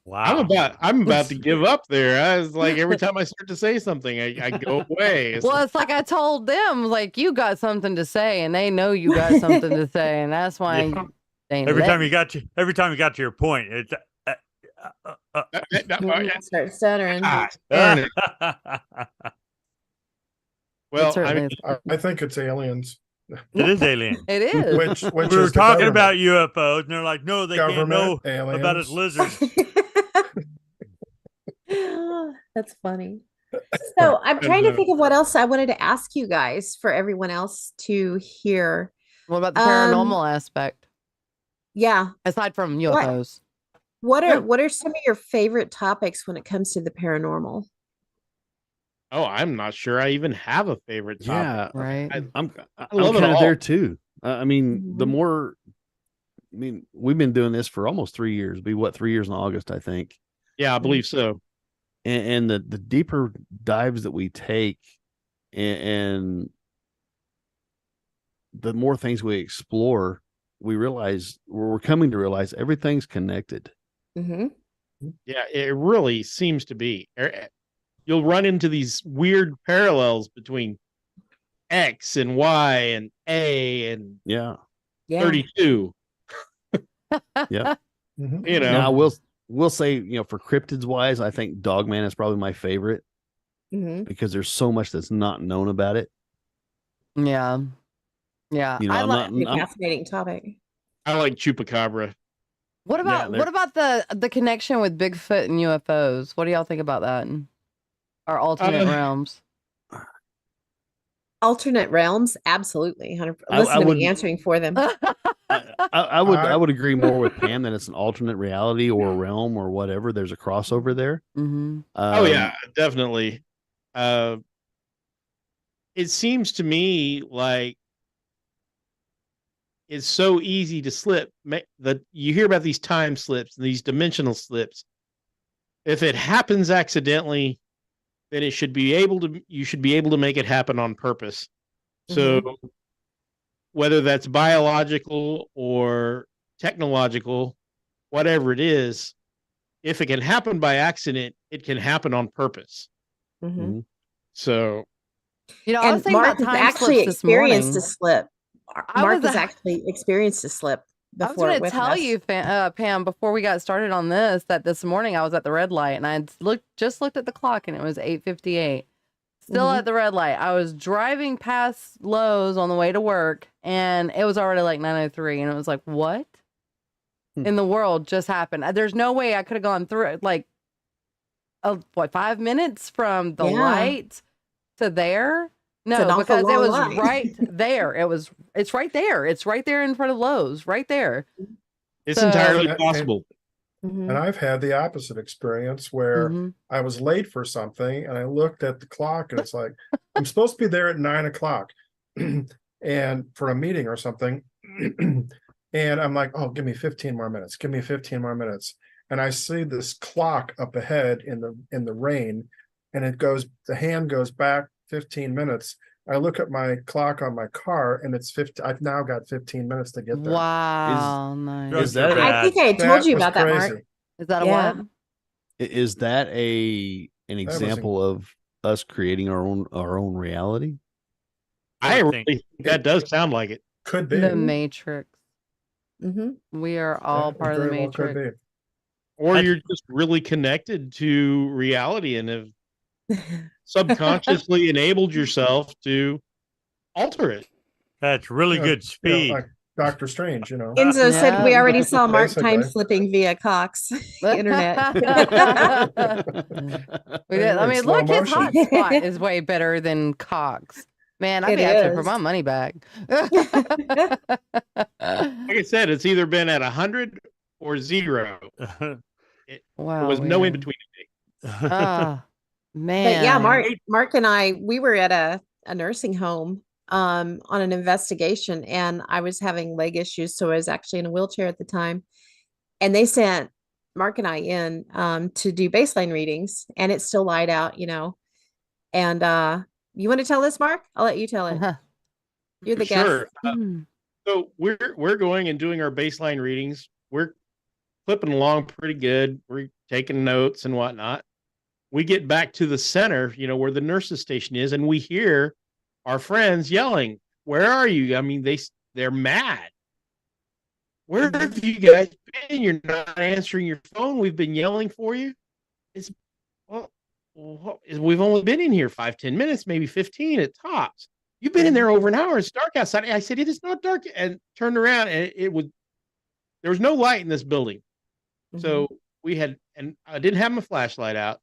Wow. I'm about to give up there. I was like, every time I start to say something, I go away. It's Well, it's like I told them, like, you got something to say, and they know you got something to say, and that's why Yeah. they every let time you got to your point, it's Start stuttering. Ah, darn it. Well, certainly is. I think it's aliens. It is alien. It is. Which We were is the talking government. about UFOs, and they're like, no, they can't know Government, about us aliens. lizards. That's funny. So I'm trying to think of what else I wanted to ask you guys for everyone else to hear. What about the paranormal aspect? Yeah. Aside from UFOs. What are some of your favorite topics when it comes to the paranormal? Oh, I'm not sure I even have a favorite topic. Yeah, Right. I'm love it kind of all. there too. I mean, the Mhm. more, I mean, we've been doing this for almost 3 years. Be what 3 years in August, I think. Yeah, I believe so. And the deeper dives that we take, and the more things we explore, we realize we're coming to realize everything's connected. Mm-hmm. Yeah, it really seems to be. You'll run into these weird parallels between X and Y and A and Yeah, Yeah. 32. yeah. Mhm. You know, Now we'll say, for cryptids wise, I think Dogman is probably my favorite. because there's so much that's not known about it. Yeah. Yeah. You know, Pretty fascinating topic. I like chupacabra. What about the connection with Bigfoot and UFOs? What do y'all think about that? Or alternate realms? Alternate realms, absolutely. 100%. Listen to me answering for them. I would agree more with Pam that it's an alternate reality or realm or whatever. There's a crossover there. Oh yeah, definitely. It seems to me like it's so easy to slip. You hear about these time slips, these dimensional slips. If it happens accidentally, then you should be able to make it happen on purpose. So whether that's biological or technological, whatever it is, if it can happen by accident, it can happen on purpose. So, I was thinking Mark about time actually slips this morning. experienced a slip. Mark has actually experienced a slip before. I was going to tell you, Pam, before we got started on that this morning I was at the red light and I just looked at the clock and it was 8:58. Still at the red light. I was driving past Lowe's on the way to work and it was already like 9:03 and it was like, what in the world just happened? There's no way I could have gone through it. Like, 5 minutes from the light to there? No, because it was right there. It's right there. It's right there in front of Lowe's, right there. It's entirely possible. And I've had the opposite experience where I was late for something and I looked at the clock and it's like, I'm supposed to be there at 9:00 and for a meeting or something. And I'm like, oh, give me 15 more minutes. Give me 15 more minutes. And I see this clock up ahead in the rain and the hand goes back 15 minutes. I look at my clock on my car and it's 50. I've now got 15 minutes to get there. Wow. Nice. Is that I think I had told you about that, Mark. Is that a what? Is that an example of us creating our own reality? I really think that does sound like it. Could be. The Matrix. We are all part of the Matrix. Or you're just really connected to reality and have subconsciously enabled yourself to alter it. That's really good speed. Like Dr. Strange, Enzo said we already saw Mark time slipping via Cox internet. We did. I mean, look, his hot spot is way better than Cox. Man, I'd be asking for my money back. Like I said, it's either been at 100 or 0. There was no in between. Man. But yeah, Mark and I, we were at a nursing home on an investigation and I was having leg issues. So I was actually in a wheelchair at the time. And they sent Mark and I in to do baseline readings and it's still light out, And you want to tell this, Mark? I'll let you tell it. You're the guest. So we're going and doing our baseline readings. We're clipping along pretty good. We're taking notes and whatnot. We get back to the center, where the nurses station is, and we hear our friends yelling, "Where are you?" I mean, they're mad. Where have you guys been? You're not answering your phone. We've been yelling for you. We've only been in here 5-10 minutes, maybe 15 at tops. You've been in there over an hour. It's dark outside. I said, it is not dark. And turned around and there was no light in this building. So and I didn't have my flashlight out.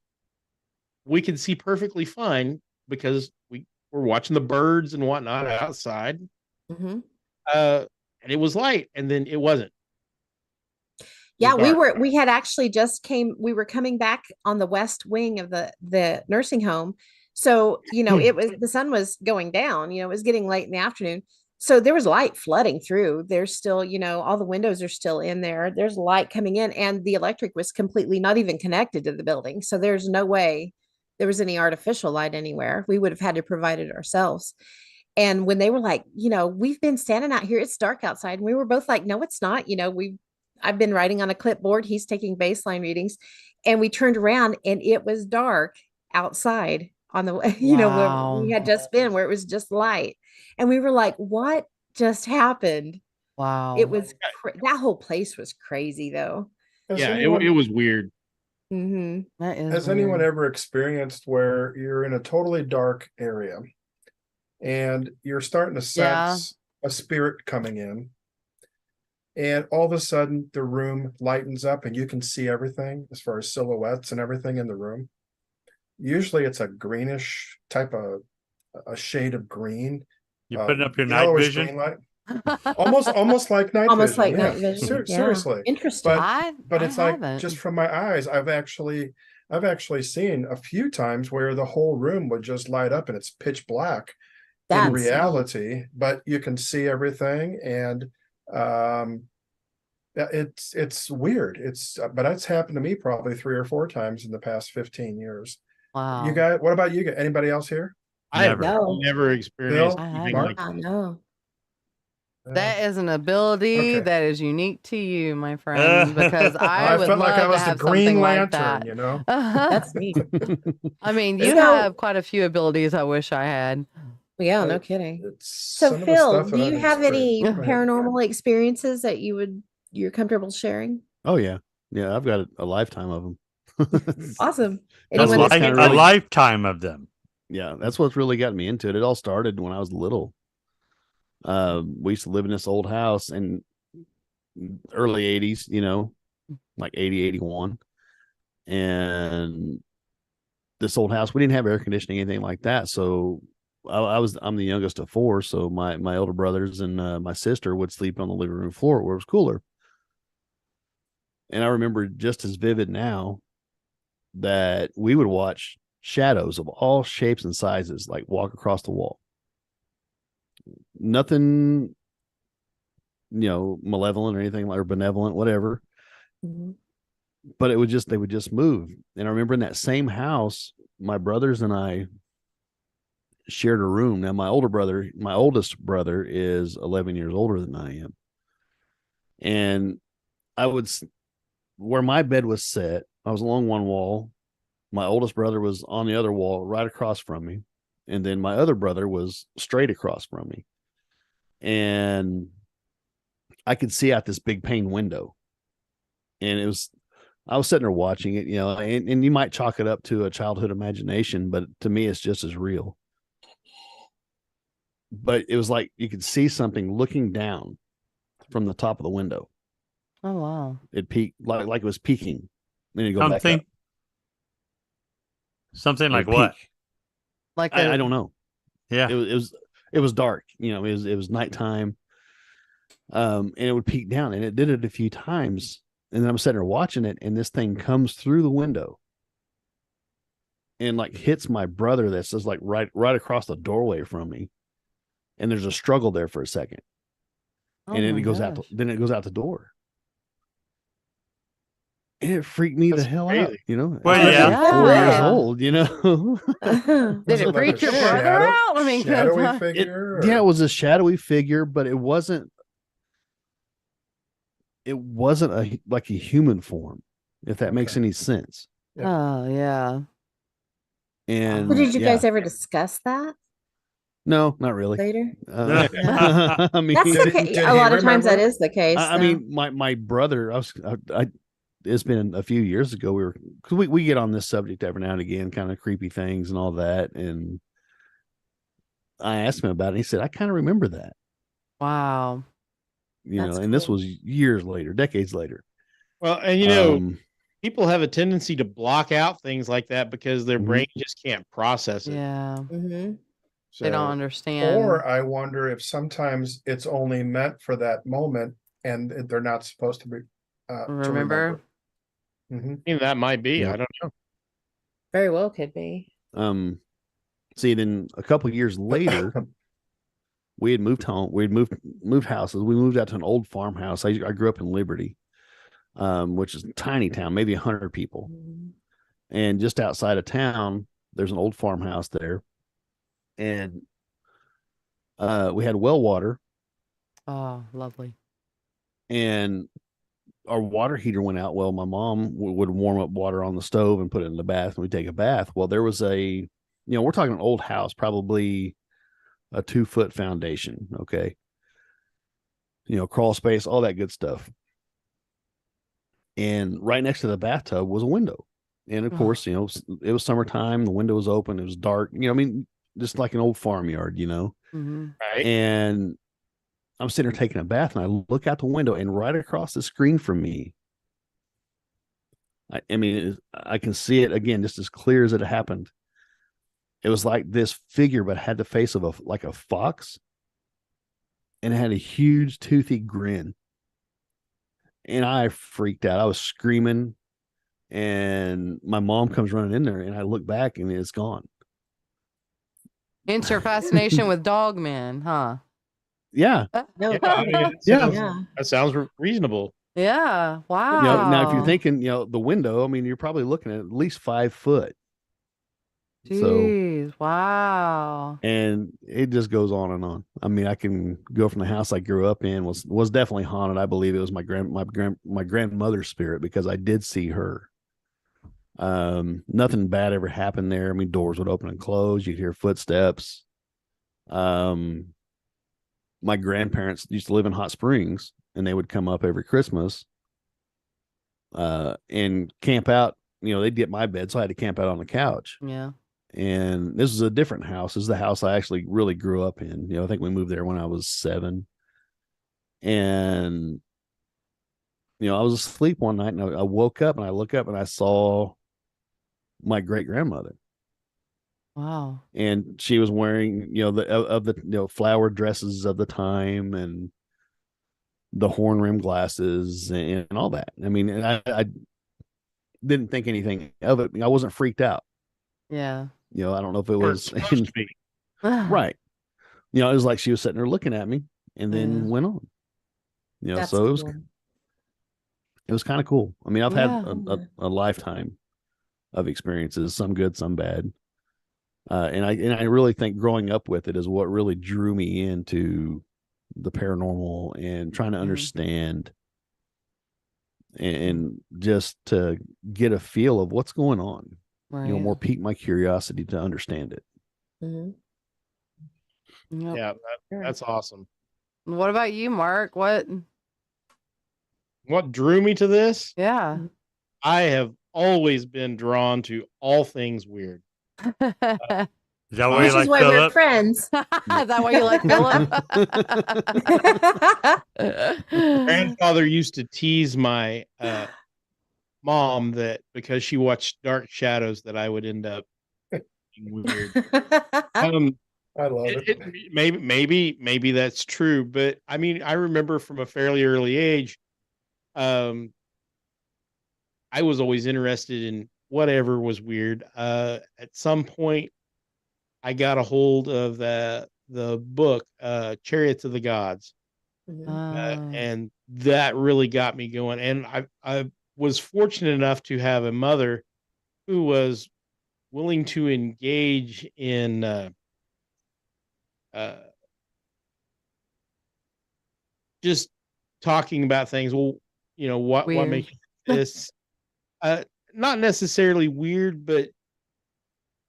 We could see perfectly fine because we were watching the birds and whatnot outside. And it was light and then it wasn't. Yeah, we had actually we were coming back on the west wing of the nursing home. So, the sun was going down, it was getting late in the afternoon. So there was light flooding through. There's still, all the windows are still in there. There's light coming in and the electric was completely not even connected to the building. So there's no way there was any artificial light anywhere. We would have had to provide it ourselves. And when they were like, we've been standing out here, it's dark outside. And we were both like, no, it's not. I've been writing on a clipboard. He's taking baseline readings. And we turned around and it was dark outside on the way, where we had just been, where it was just light. And we were like, what just happened? Wow. It was, that whole place was crazy though. Yeah, it was weird. Mm-hmm. That is Has weird. anyone ever experienced where you're in a totally dark area and you're starting to sense a spirit coming in, and all of a sudden the room lightens up and you can see everything as far as silhouettes and everything in the room? Usually it's a greenish type of a shade of green. You putting up your night yellowish vision? green light. Almost like night Almost vision. like Yeah. night vision. Yeah. Seriously. Interesting. But I it's like haven't. just from my eyes, I've actually seen a few times where the whole room would just light up and it's pitch black in That's reality, but you can see everything. And yeah, it's weird. But it's happened to me probably 3 or 4 times in the past 15 years. Wow. You guys, what about you? Anybody else here? I have No. never experienced Bill? anything Mark? like I know. That is an ability Okay. that is unique to you, my friend, because I I would felt like I love was to the have Green something like Lantern, that. you know? That's neat. I mean, you So- have quite a few abilities I wish I had. Yeah, no But kidding. It's So some of the Phil, stuff that do I've you have any experienced. Go ahead. paranormal experiences that you're comfortable sharing? Oh yeah, yeah. I've got a lifetime of them. Awesome. That's Anyone what's that kinda stands A out? really- lifetime of them. Yeah, that's what's really got me into it. It all started when I was little. We used to live in this old house in early 80s, like 80, 81. And this old house, we didn't have air conditioning, anything like that. So I'm the youngest of 4. So my older brothers and my sister would sleep on the living room floor where it was cooler. And I remember just as vivid now that we would watch shadows of all shapes and sizes like walk across the wall. Nothing, malevolent or anything or benevolent, whatever. Mhm. But they would just move. And I remember in that same house, my brothers and I shared a room. Now my oldest brother is 11 years older than I am. And where my bed was set, I was along one wall. My oldest brother was on the other wall right across from me. And then my other brother was straight across from me. And I could see out this big pane window. And I was sitting there watching it, and you might chalk it up to a childhood imagination, but to me, it's just as real. But it was like you could see something looking down from the top of the window. Oh wow. It peaked like it was peaking. Then you go back up. Something It'd like what? peak. Like I don't know. Yeah. It was dark. It was nighttime. And it would peak down, and it did it a few times. And then I'm sitting there watching it, and this thing comes through the window and like hits my brother that's just like right across the doorway from me. And there's a struggle there for a second. Oh And then my it goes gosh. out the door. And it freaked me That's the hell crazy. out, Well, I was yeah. 4 years Yeah. old, Did Was it like freak a your brother out? I mean, 'cause shadowy I- figure? Yeah, it or- was a shadowy figure, but it wasn't like a human form, if that makes Okay. any sense. Oh yeah. And So did you yeah. guys ever discuss that No, not really. later? I mean, That's Did okay. did A he lot of times that remember? is the case. I mean, my brother, it's been a few years ago. We get on this subject every now and again, kind of creepy things and all that. And I asked him about it. And he said, I kind of remember that, Wow. That's and this cool. was years later, decades later. Well, and people have a tendency to block out things like that because their Mhm. brain just can't process it. Yeah. Mhm. They don't So- understand. Or I wonder if sometimes it's only meant for that moment and they're not supposed to be to Remember? Mhm. I mean, that might be. Yeah. I don't know. Very well could be. See, then a couple of years later, we had moved home. We had moved houses. We moved out to an old farmhouse. I grew up in Liberty, which is a tiny town, maybe 100 people. Mhm. And just outside of town, there's an old farmhouse there. And we had well water, Oh, lovely. and our water heater went out. Well, my mom would warm up water on the stove and put it in the bath, and we'd take a bath. Well, there was we're talking an old house, probably a 2-foot foundation. Okay. Crawl space, all that good stuff. And right next to the bathtub was a window. And of course, you know, it was summertime, the window was open, it was dark, you know, I mean, just like an old farmyard, you know. Right. And I'm sitting there taking a bath, and I look out the window, and right across the screen from me, I mean, I can see it again, just as clear as it happened. It was like this figure, but had the face of like a fox, and it had a huge toothy grin. And I freaked out. I was screaming, and my mom comes running in there, and I look back, and it's gone. Hence your fascination with dog men, huh? Yeah. No, Yeah, I mean, that sounds reasonable. Yeah. Wow. You know, now if you're thinking, you know, the window, I mean, you're probably looking at least 5 foot. Jeez, wow. And it just goes on and on. I mean, I can go from the house I grew up in was definitely haunted. I believe it was my grandmother's spirit, because I did see her. Nothing bad ever happened there. I mean, doors would open and close. You'd hear footsteps. My grandparents used to live in Hot Springs, and they would come up every Christmas and camp out. You know, they'd get my bed, so I had to camp out on the couch. Yeah. And this is a different house. This is the house I actually really grew up in. You know, I think we moved there when I was 7. And, you know, I was asleep one night, and I woke up, and I look up, and I saw my great grandmother. Wow. And she was wearing, you know, the flower dresses of the time, and the horn rim glasses, and all that. I mean, I didn't think anything of it. I wasn't freaked out. Yeah. You know, I don't know if it was Right. right. You know, it was like she was sitting there looking at me, and then went on. You know, That's so cool. it was kind of cool. I mean, I've had Yeah. a lifetime of experiences, some good, some bad. And I really think growing up with it is what really drew me into the paranormal and trying to understand and just to get a feel of what's going on. Right. You know, more pique my curiosity to understand it. Mhm. Yep. Yeah, that's awesome. What about you, Mark? What? What drew me to this? Yeah. I have always been drawn to all things weird. Is that why Which you is like why we're Philip? friends. Is that why you like Philip? Grandfather used to tease my mom that because she watched Dark Shadows that I would end up being weird. I love it. Maybe that's true, but I mean, I remember from a fairly early age, I was always interested in whatever was weird. At some point, I got a hold of the book Chariots of the Gods, and that really got me going. And I was fortunate enough to have a mother who was willing to engage in just talking about things. Well, you know, what makes this not necessarily weird, but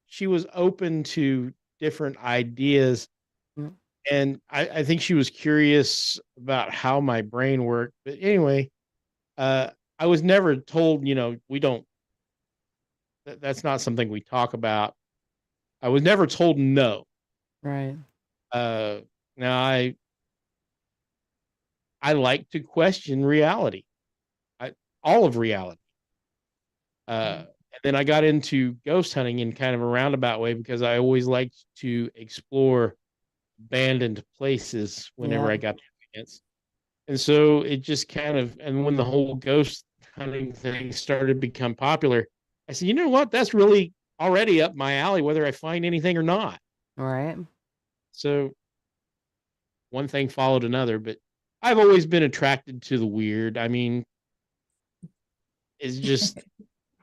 she was open to different ideas. And I think she was curious about how my brain worked. But anyway, I was never told, you know, that's not something we talk about. I was never told no. Right. Now I like to question reality. All of reality. And then I got into ghost hunting in kind of a roundabout way because I always liked to explore abandoned places whenever I got the chance. And so it just kind of, and when the whole ghost hunting thing started to become popular, I said, you know what? That's really already up my alley, whether I find anything or not. Right. So one thing followed another, but I've always been attracted to the weird. I mean, it's just,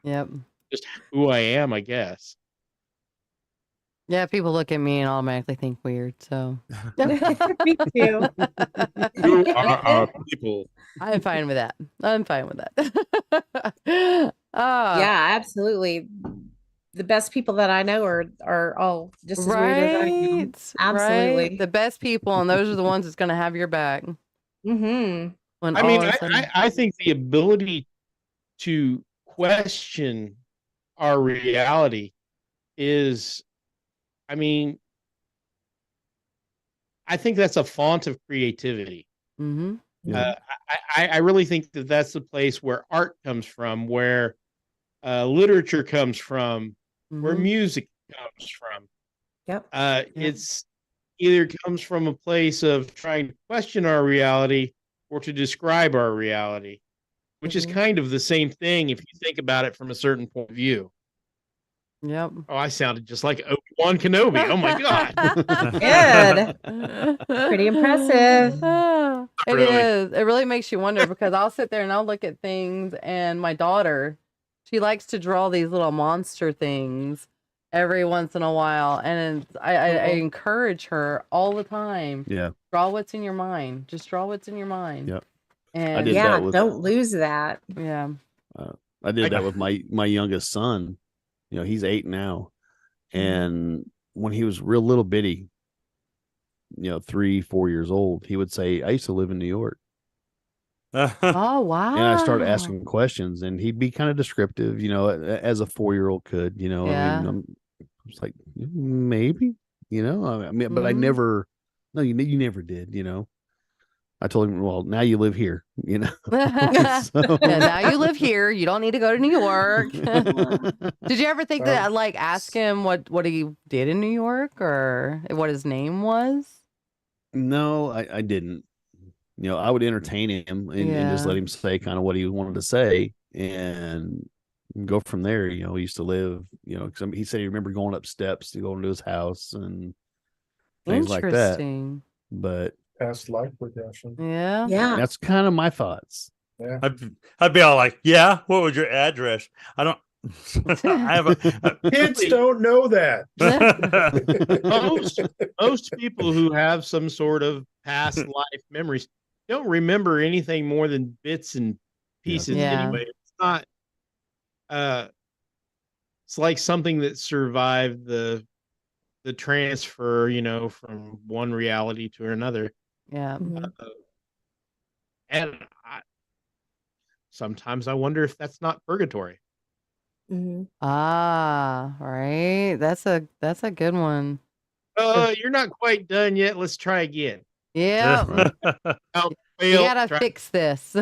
just who I am, I guess. Yeah, people look at me and automatically think weird. So me too. Who are people? I'm fine with that. I'm fine with that. Yeah, absolutely. The best people that I know are all just as weird as I am. Absolutely. Right? The best people, and those are the ones that's going to have your back. Mm-hmm. I think the ability to question our reality is, I mean, I think that's a font of creativity. Mm-hmm. Yeah. I really think that that's the place where art comes from, where literature comes from, where Mm-hmm. music comes from. Yep. It's either comes from a place of trying to question our reality or to describe our reality, which is kind of the same thing if you think about it from a certain point of view. Yep. Oh, I sounded just like Obi-Wan Kenobi. Oh my God. Good. Pretty impressive. It really. is. It really makes you wonder because I'll sit there and I'll look at things, and my daughter, she likes to draw these little monster things every once in a while, and I encourage her all the time. Yeah. Draw what's in your mind. Just draw what's in your mind. Yep. And did Yeah, that with- don't lose that. yeah. I did that with my youngest son. You know, he's 8 now. And when he was real little bitty, 3-4 years old, he would say, I used to live in New York. Oh wow. And I started asking questions, and he'd be kind of descriptive, as a 4-year-old could, Yeah. I mean, I was like, maybe, I mean, but I never, no, you never did, I told him, well, now you live here, So- Yeah, now you live here. You don't need to go to New York. Did you ever think that ask him what he did in New York or what his name was? No, I didn't. I would entertain him and just Yeah. let him say kind of what he wanted to say and go from there. He used to live, because he said he remembered going up steps to go into his house and things like that. Interesting. But Past life regression. Yeah. Yeah. that's kind of my thoughts. Yeah. I'd be all like, yeah, what was your address? I don't. I have a Kids don't know that. most people who have some sort of past life memories don't remember anything more than bits and pieces Yeah. anyway. It's not it's like something that survived the transfer, from one reality to another. Yeah. And sometimes I wonder if that's not purgatory. Ah, right. That's a good one. You're not quite done yet. Let's try again. Yeah. You gotta fix this.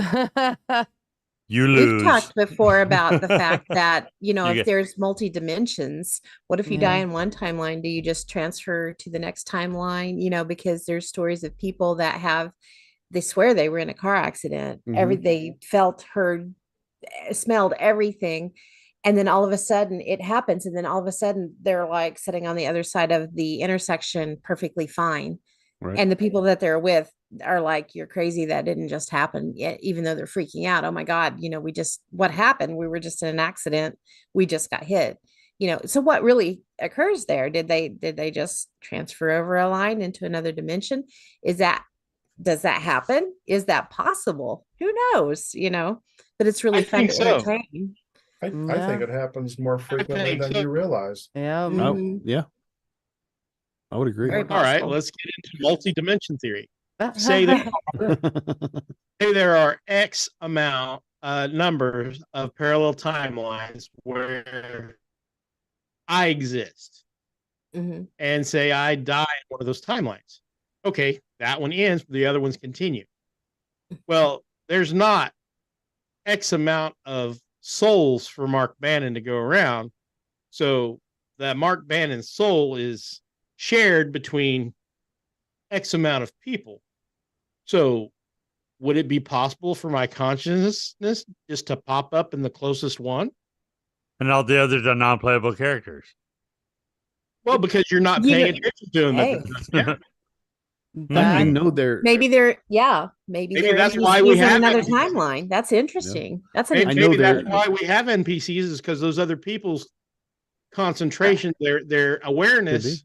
You lose. We've talked before about the fact that, if get- there's multi dimensions, what if you die in one timeline? Do you just transfer to the next timeline? Because there's stories of people that they swear they were in a car accident. They felt, heard, smelled everything. And then all of a sudden it happens. And then all of a sudden they're like sitting on the other side of the intersection perfectly fine. Right. And the people that they're with are like, you're crazy. That didn't just happen yet, even though they're freaking out. Oh my God, what happened? We were just in an accident. We just got hit. So what really occurs there? Did they just transfer over a line into another dimension? Does that happen? Is that possible? Who knows? But it's really fun to entertain. I think it happens more frequently than you realize. Yeah. Yeah. I would agree. Very All right, possible. let's get into multi-dimension theory. Say there are X amount numbers of parallel timelines where I exist, and say I die in one of those timelines. Okay, that one ends, but the other ones continue. Well, there's not X amount of souls for Mark Bannon to go around, so that Mark Bannon's soul is shared between X amount of people. So would it be possible for my consciousness just to pop up in the closest one? And all the others are non-playable characters. Well, because you're not paying attention to them. Hey. I know they're maybe that's why we have another NPCs. timeline. That's interesting. That's an Maybe that's why we have NPCs, is because those other people's concentration, their awareness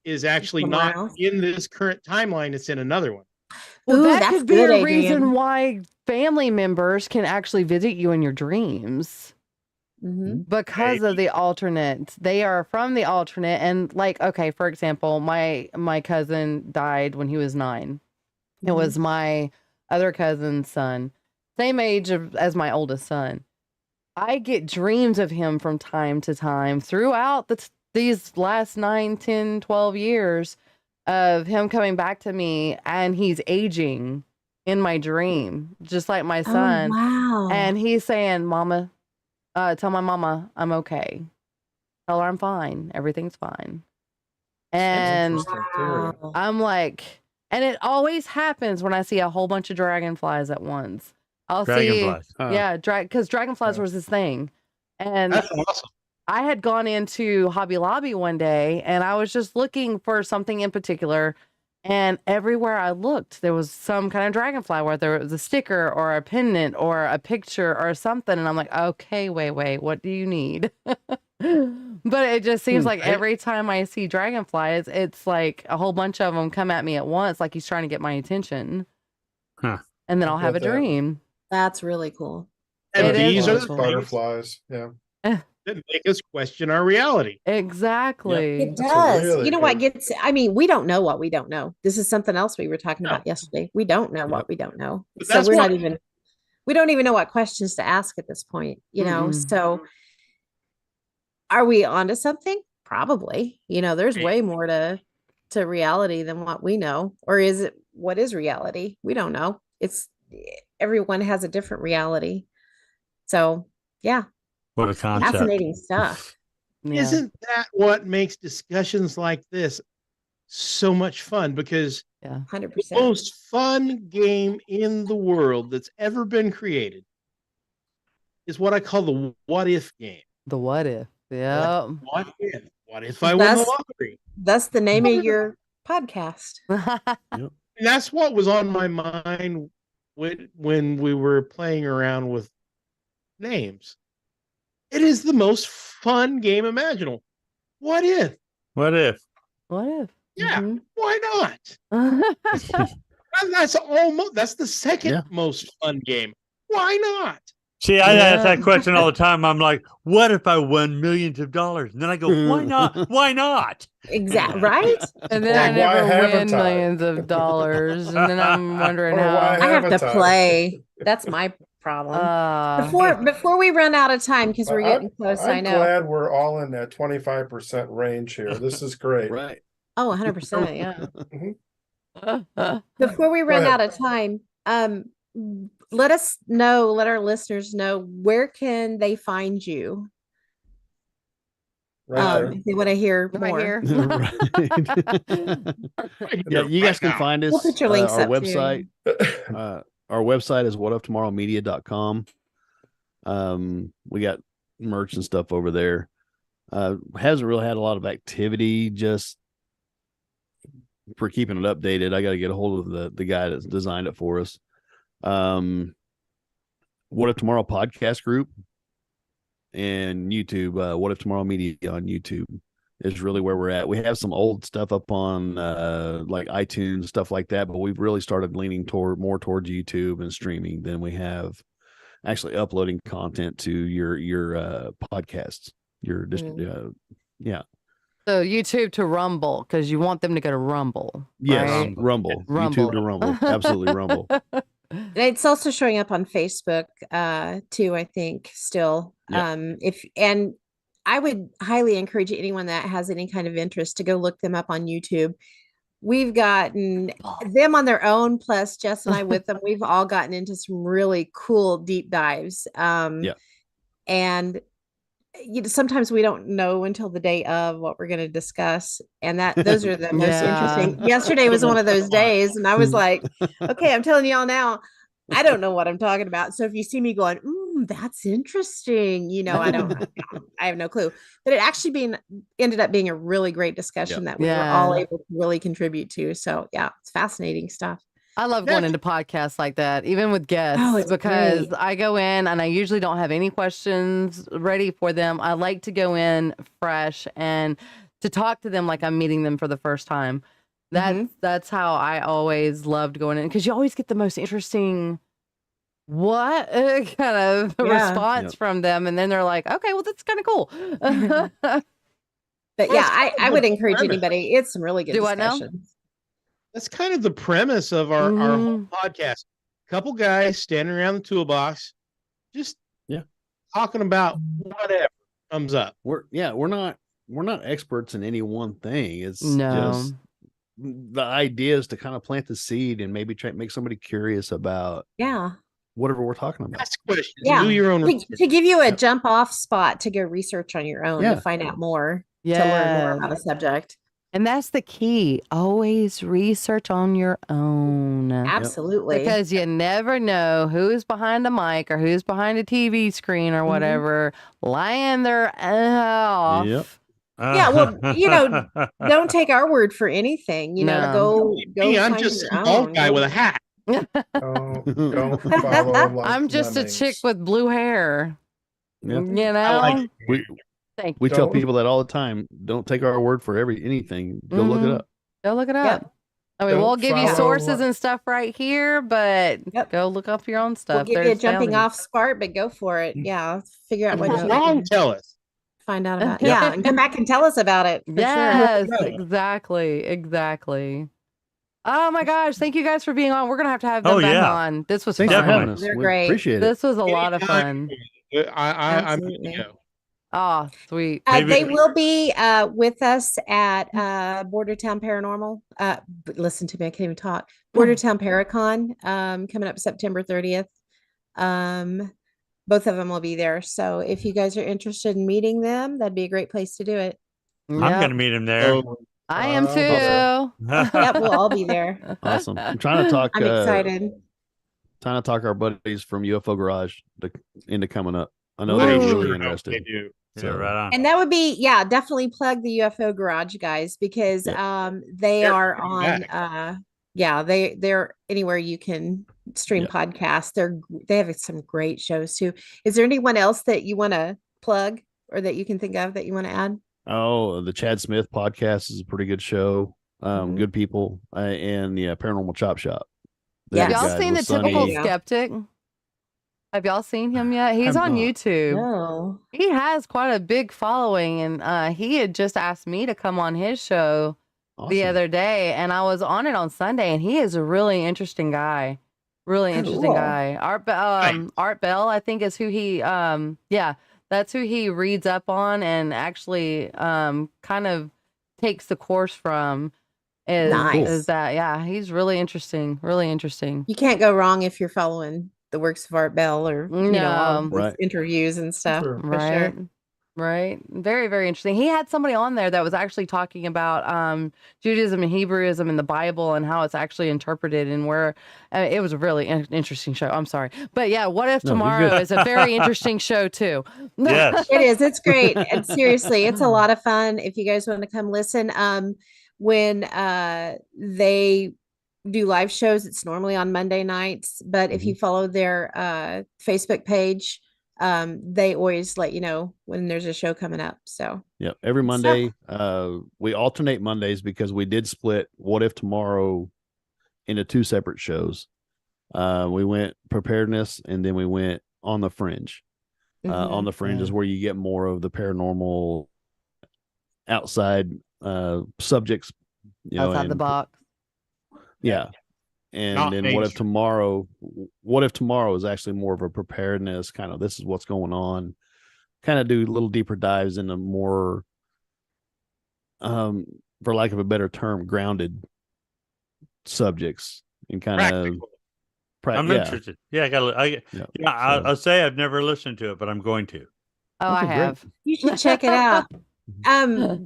is actually Somewhere not else. in this current timeline. It's in another one. Well, Ooh, that that's could be good, a reason Adrian. why family members can actually visit you in your dreams. Because of the alternate. They are from the alternate. And okay, for example, my cousin died when he was 9. It was my other cousin's son, same age as my oldest son. I get dreams of him from time to time throughout these last 9, 10, 12 years of him coming back to me, and he's aging in my dream, just like my Oh, son. wow. And he's saying, Mama, tell my mama I'm okay. Tell her I'm fine. Everything's fine. And interesting too. Wow. I'm like, and it always happens when I see a whole bunch of dragonflies at once. I'll Dragonflies. see, yeah, because dragonflies Yeah. was his thing. And That's awesome. I had gone into Hobby Lobby one day and I was just looking for something in particular. And everywhere I looked, there was some kind of dragonfly, whether it was a sticker or a pendant or a picture or something. And I'm like, okay, wait, what do you need? But it just seems like every time I see dragonflies, it's like a whole bunch of them come at me at once, like he's trying to get my attention. Huh. And then I'll have a get that. dream. That's really cool. And It is these are the awesome. things Butterflies. Yeah. that make us question our reality. Exactly. It That's does. really You know what good- gets, I mean, we don't know what we don't know. This is something else we were talking No. about yesterday. We don't know Yep. what we don't know. But So that's we're what- not even, we don't even know what questions to ask at this point, you know? Mm-mm. So are we onto something? Probably. You know, there's way more to reality than what we know. Or is it, what is reality? We don't know. It's, everyone has a different reality. So yeah, What a concept. fascinating stuff. Yeah. Isn't that what makes discussions like this so much fun? Because 100%. the most fun game in the world that's ever been created is what I call the what if game. The what if. Yeah. What if? What if I win the lottery? That's the name of your podcast. And that's what was on my mind when we were playing around with names. It is the most fun game imaginable. What if? What if? What if? Yeah, Mhm. why not? That's the second Yeah. most fun game. Why not? See, I ask Yeah. that question all the time. I'm like, what if I won millions of dollars? And then I go, why not? Why not? Exactly. Right? And then I Or why never win haven't I? millions of dollars. And then I'm wondering Or why how. I have to haven't I? play. That's my problem. Before we run out of time, because we're getting close, I I'm know. glad we're all in that 25% range here. This is great. Right. Oh, 100%. Yeah. Mhm. Before we run ahead. out of time, let us know, let our listeners know, where can they find you? Right there. If they want to hear Right more. here. Right. Yeah, you guys can find us. We'll put your links our up, too. website. Our website is whatoftomorrowmedia.com. We got merch and stuff over there. Hasn't really had a lot of activity, just for keeping it updated. I got to get a hold of the guy that's designed it for us. What If Tomorrow podcast group and YouTube. What If Tomorrow Media on YouTube is really where we're at. We have some old stuff up on like iTunes, stuff like that, but we've really started leaning more towards YouTube and streaming than we have actually uploading content to your podcasts. Yeah. So YouTube to Rumble, because you want them to go to Rumble. Yes, right? Rumble. Rumble. YouTube to Rumble. Absolutely Rumble. And it's also showing up on Facebook too, I think, still. Yeah. And I would highly encourage anyone that has any kind of interest to go look them up on YouTube. We've gotten them on their own, plus Jess and I with them. We've all gotten into some really cool deep dives. Yeah. And sometimes we don't know until the day of what we're going to discuss, and those are the most Yeah. interesting. Yesterday was one of those days, and I was like, okay, I'm telling y'all now, I don't know what I'm talking about. So if you see me going, that's interesting, I have no clue. But it actually ended up being a really great discussion that we were all able to really contribute to. So yeah, it's fascinating stuff. I love going into podcasts like that, even with guests, because great. I go in and I usually don't have any questions ready for them. I like to go in fresh and to talk to them like I'm meeting them for the first time. That's how I always loved going in, because you always get the most interesting kind of response from them, and then they're like, okay, well, that's kind of cool. But yeah, I would encourage anybody. It's some really good Do what now? discussions. That's kind of the premise of our whole podcast. Couple guys standing around the toolbox, just talking about whatever comes up. We're not experts in any one thing. It's No. just the idea is to kind of plant the seed and maybe try to make somebody curious about whatever we're talking about. Ask questions. Yeah. Do your own To give you a jump off spot to go research on your own Yeah. to find out more, to learn more Yes. about a subject. And that's the key. Always research on your own. Absolutely. Because you never know who's behind a mic or who's behind a TV screen or whatever, lying their off. Yep. Yeah, well, don't take our word for anything. Go Me, I'm find just your some bald own. guy with a hat. Don't follow like I'm just a chick lemmings. with blue hair. Yep. You know? I like Thank We you. tell Don't- people that all the time. Don't take our word for anything. Go look it Mhm. up. Go look it up. Yep. I mean, Don't we'll give you follow sources what- and stuff right here, but Yep. go look up your own We'll stuff. give you a There's jumping thousands. off spot, but go for it. Yeah. Figure out what If you it's Wrong, can tell us. find out about. Yeah. And come back and tell us about it. For Yes, sure. exactly. Oh my gosh. Thank you guys for being on. We're going to have them Oh, back yeah. on. This was Thanks for fun. having us. They're We great. appreciate it. This was a lot of fun. I'm good to Absolutely. go. Oh, sweet. Maybe- They will be with us at Bordertown Paranormal. Listen to me, I can't even talk. Bordertown Paracon coming up September 30th. Both of them will be there. So if you guys are interested in meeting them, that'd be a great place to do it. I'm Yep. going to meet him there. So, I am Oh, too. Yep, we'll all be there. Awesome. I'm trying to talk. I'm excited. Trying to talk our buddies from UFO Garage into coming up. I know Woo. they're I really sure hope they interested. do. Yeah, So, right on. And that would be, definitely plug the UFO Garage guys because they They're are coming on they're anywhere you can stream Yeah. podcasts. They have some great shows too. Is there anyone else that you want to plug or that you can think of that you want to add? Oh, the Chad Smith podcast is a pretty good show. Mhm. Good people, and Paranormal Chop Shop. Yeah. Have y'all guys seen the with Sonny. typical Yeah. skeptic? Have y'all seen him yet? He's Have on not. YouTube. No. He has quite a big following, and he had just asked me to come on his show the Awesome. other day, and I was on it on Sunday, and he is a really interesting guy. Really interesting Cool. guy. Art Bell, I think is who he that's who he reads up on and actually kind of takes the course from. Nice. Is that he's really interesting. Really interesting. You can't go wrong if you're following the works of Art Bell or all No. of his Right. interviews and stuff. Sure. For Right. sure. Right. Very, very interesting. He had somebody on there that was actually talking about Judaism and Hebrewism in the Bible and how it's actually interpreted and where it was a really interesting show. I'm sorry. But yeah, What If No, you're Tomorrow good. is a very interesting show too. Yes. It is. It's great. And seriously, it's a lot of fun. If you guys want to come listen, when they do live shows, it's normally on Monday nights. But if you follow their Facebook page, they always let you know when there's a show coming up. So Yeah, every Good Monday. We alternate Mondays because we did split What If Tomorrow into two separate shows. We went preparedness and then we went On the Fringe. On the Fringe is where you get more of the paranormal outside subjects, Outside the box. Yeah. And Not then What If Tomorrow is actually more of a preparedness kind of, this is what's going on, kind of do little deeper dives into more, for lack of a better term, grounded subjects and kind of I'm interested. Yeah, I'll say I've never listened to it, but I'm going to. Oh, I Okay, great. have. you should check it out.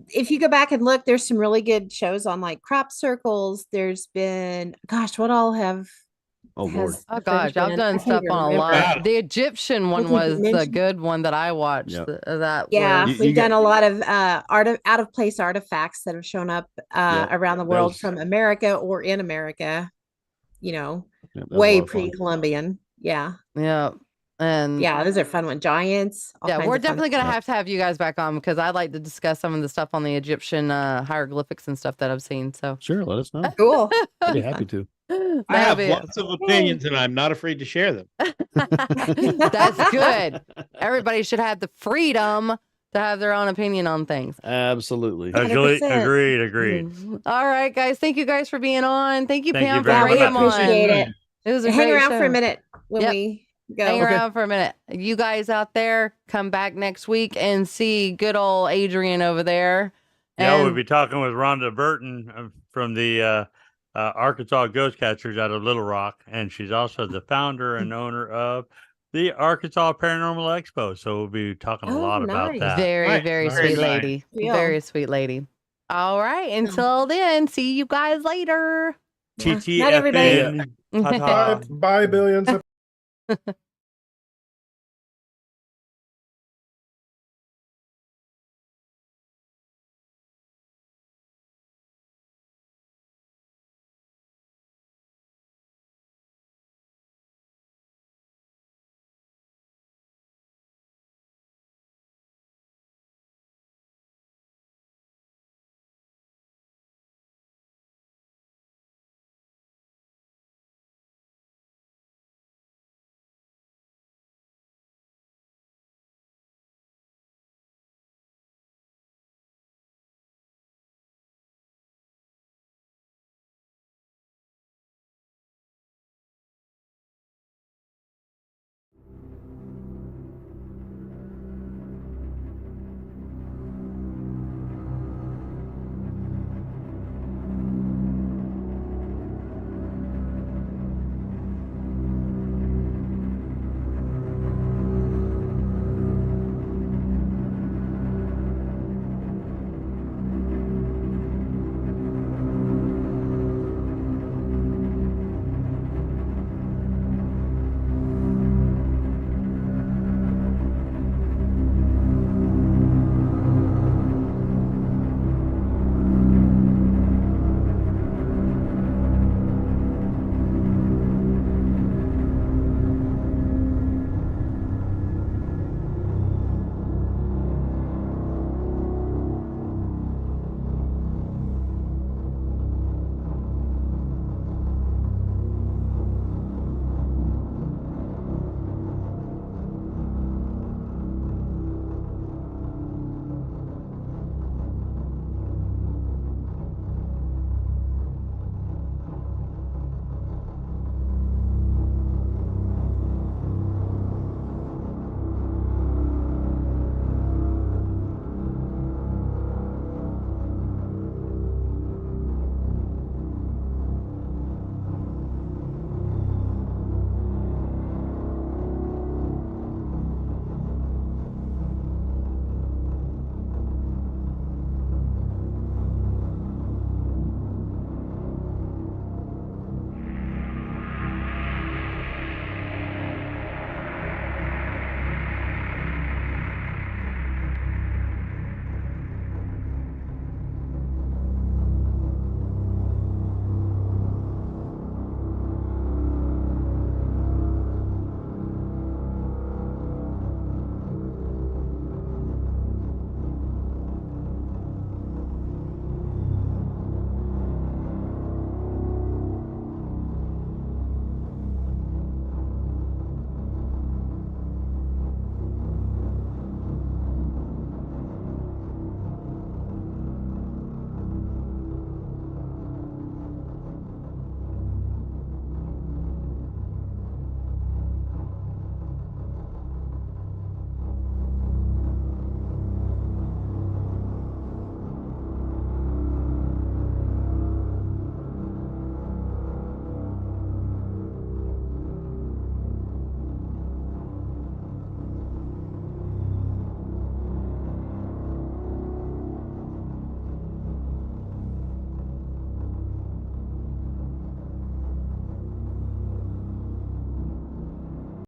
If you go back and look, there's some really good shows on like crop circles. There's been, gosh, what all have Oh Lord. has Oh the gosh, French I've been? done I can't stuff even on a remember. lot. The Egyptian one think was you the mentioned- good one that I watched. Yep. That Yeah, was, You we've done got- a lot of out of place artifacts that have shown up Yep, around the that world was- from America or in America, Yeah, that was a way lot of fun. pre-Columbian. Yeah. yeah. And Yeah, those are fun ones. Giants. all yeah, kinds we're of fun definitely going stuff. to have you guys back on because I'd like to discuss some of the stuff on the Egyptian hieroglyphics and stuff that I've seen. So Sure, let us know. Cool. I'd be happy to. I have that'll lots of opinions and I'm not afraid to share them. That's good. Everybody should have the freedom to have their own opinion on things. Absolutely. 100%. Agreed. All right, guys. Thank you guys for being on. Thank you, Thank you Pam, for very bringing much. them on. Appreciate it. It was a Hang great around for show. a minute when Yep. we hang Go. around for a minute. You guys out there, come back next week and see good old Adrian over there. Yeah, we'll And be talking with Rhonda Burton from the Arkansas Ghost Catchers out of Little Rock, and she's also the founder and owner of the Arkansas Paranormal Expo. So we'll be talking a Oh, lot about nice. that. very, Nice. very Nice. sweet Very nice. lady. Yeah. Very sweet lady. All right. Until then, see you guys later. Yeah. Night, everybody. TTFN. Ta-ta. Bye, billions.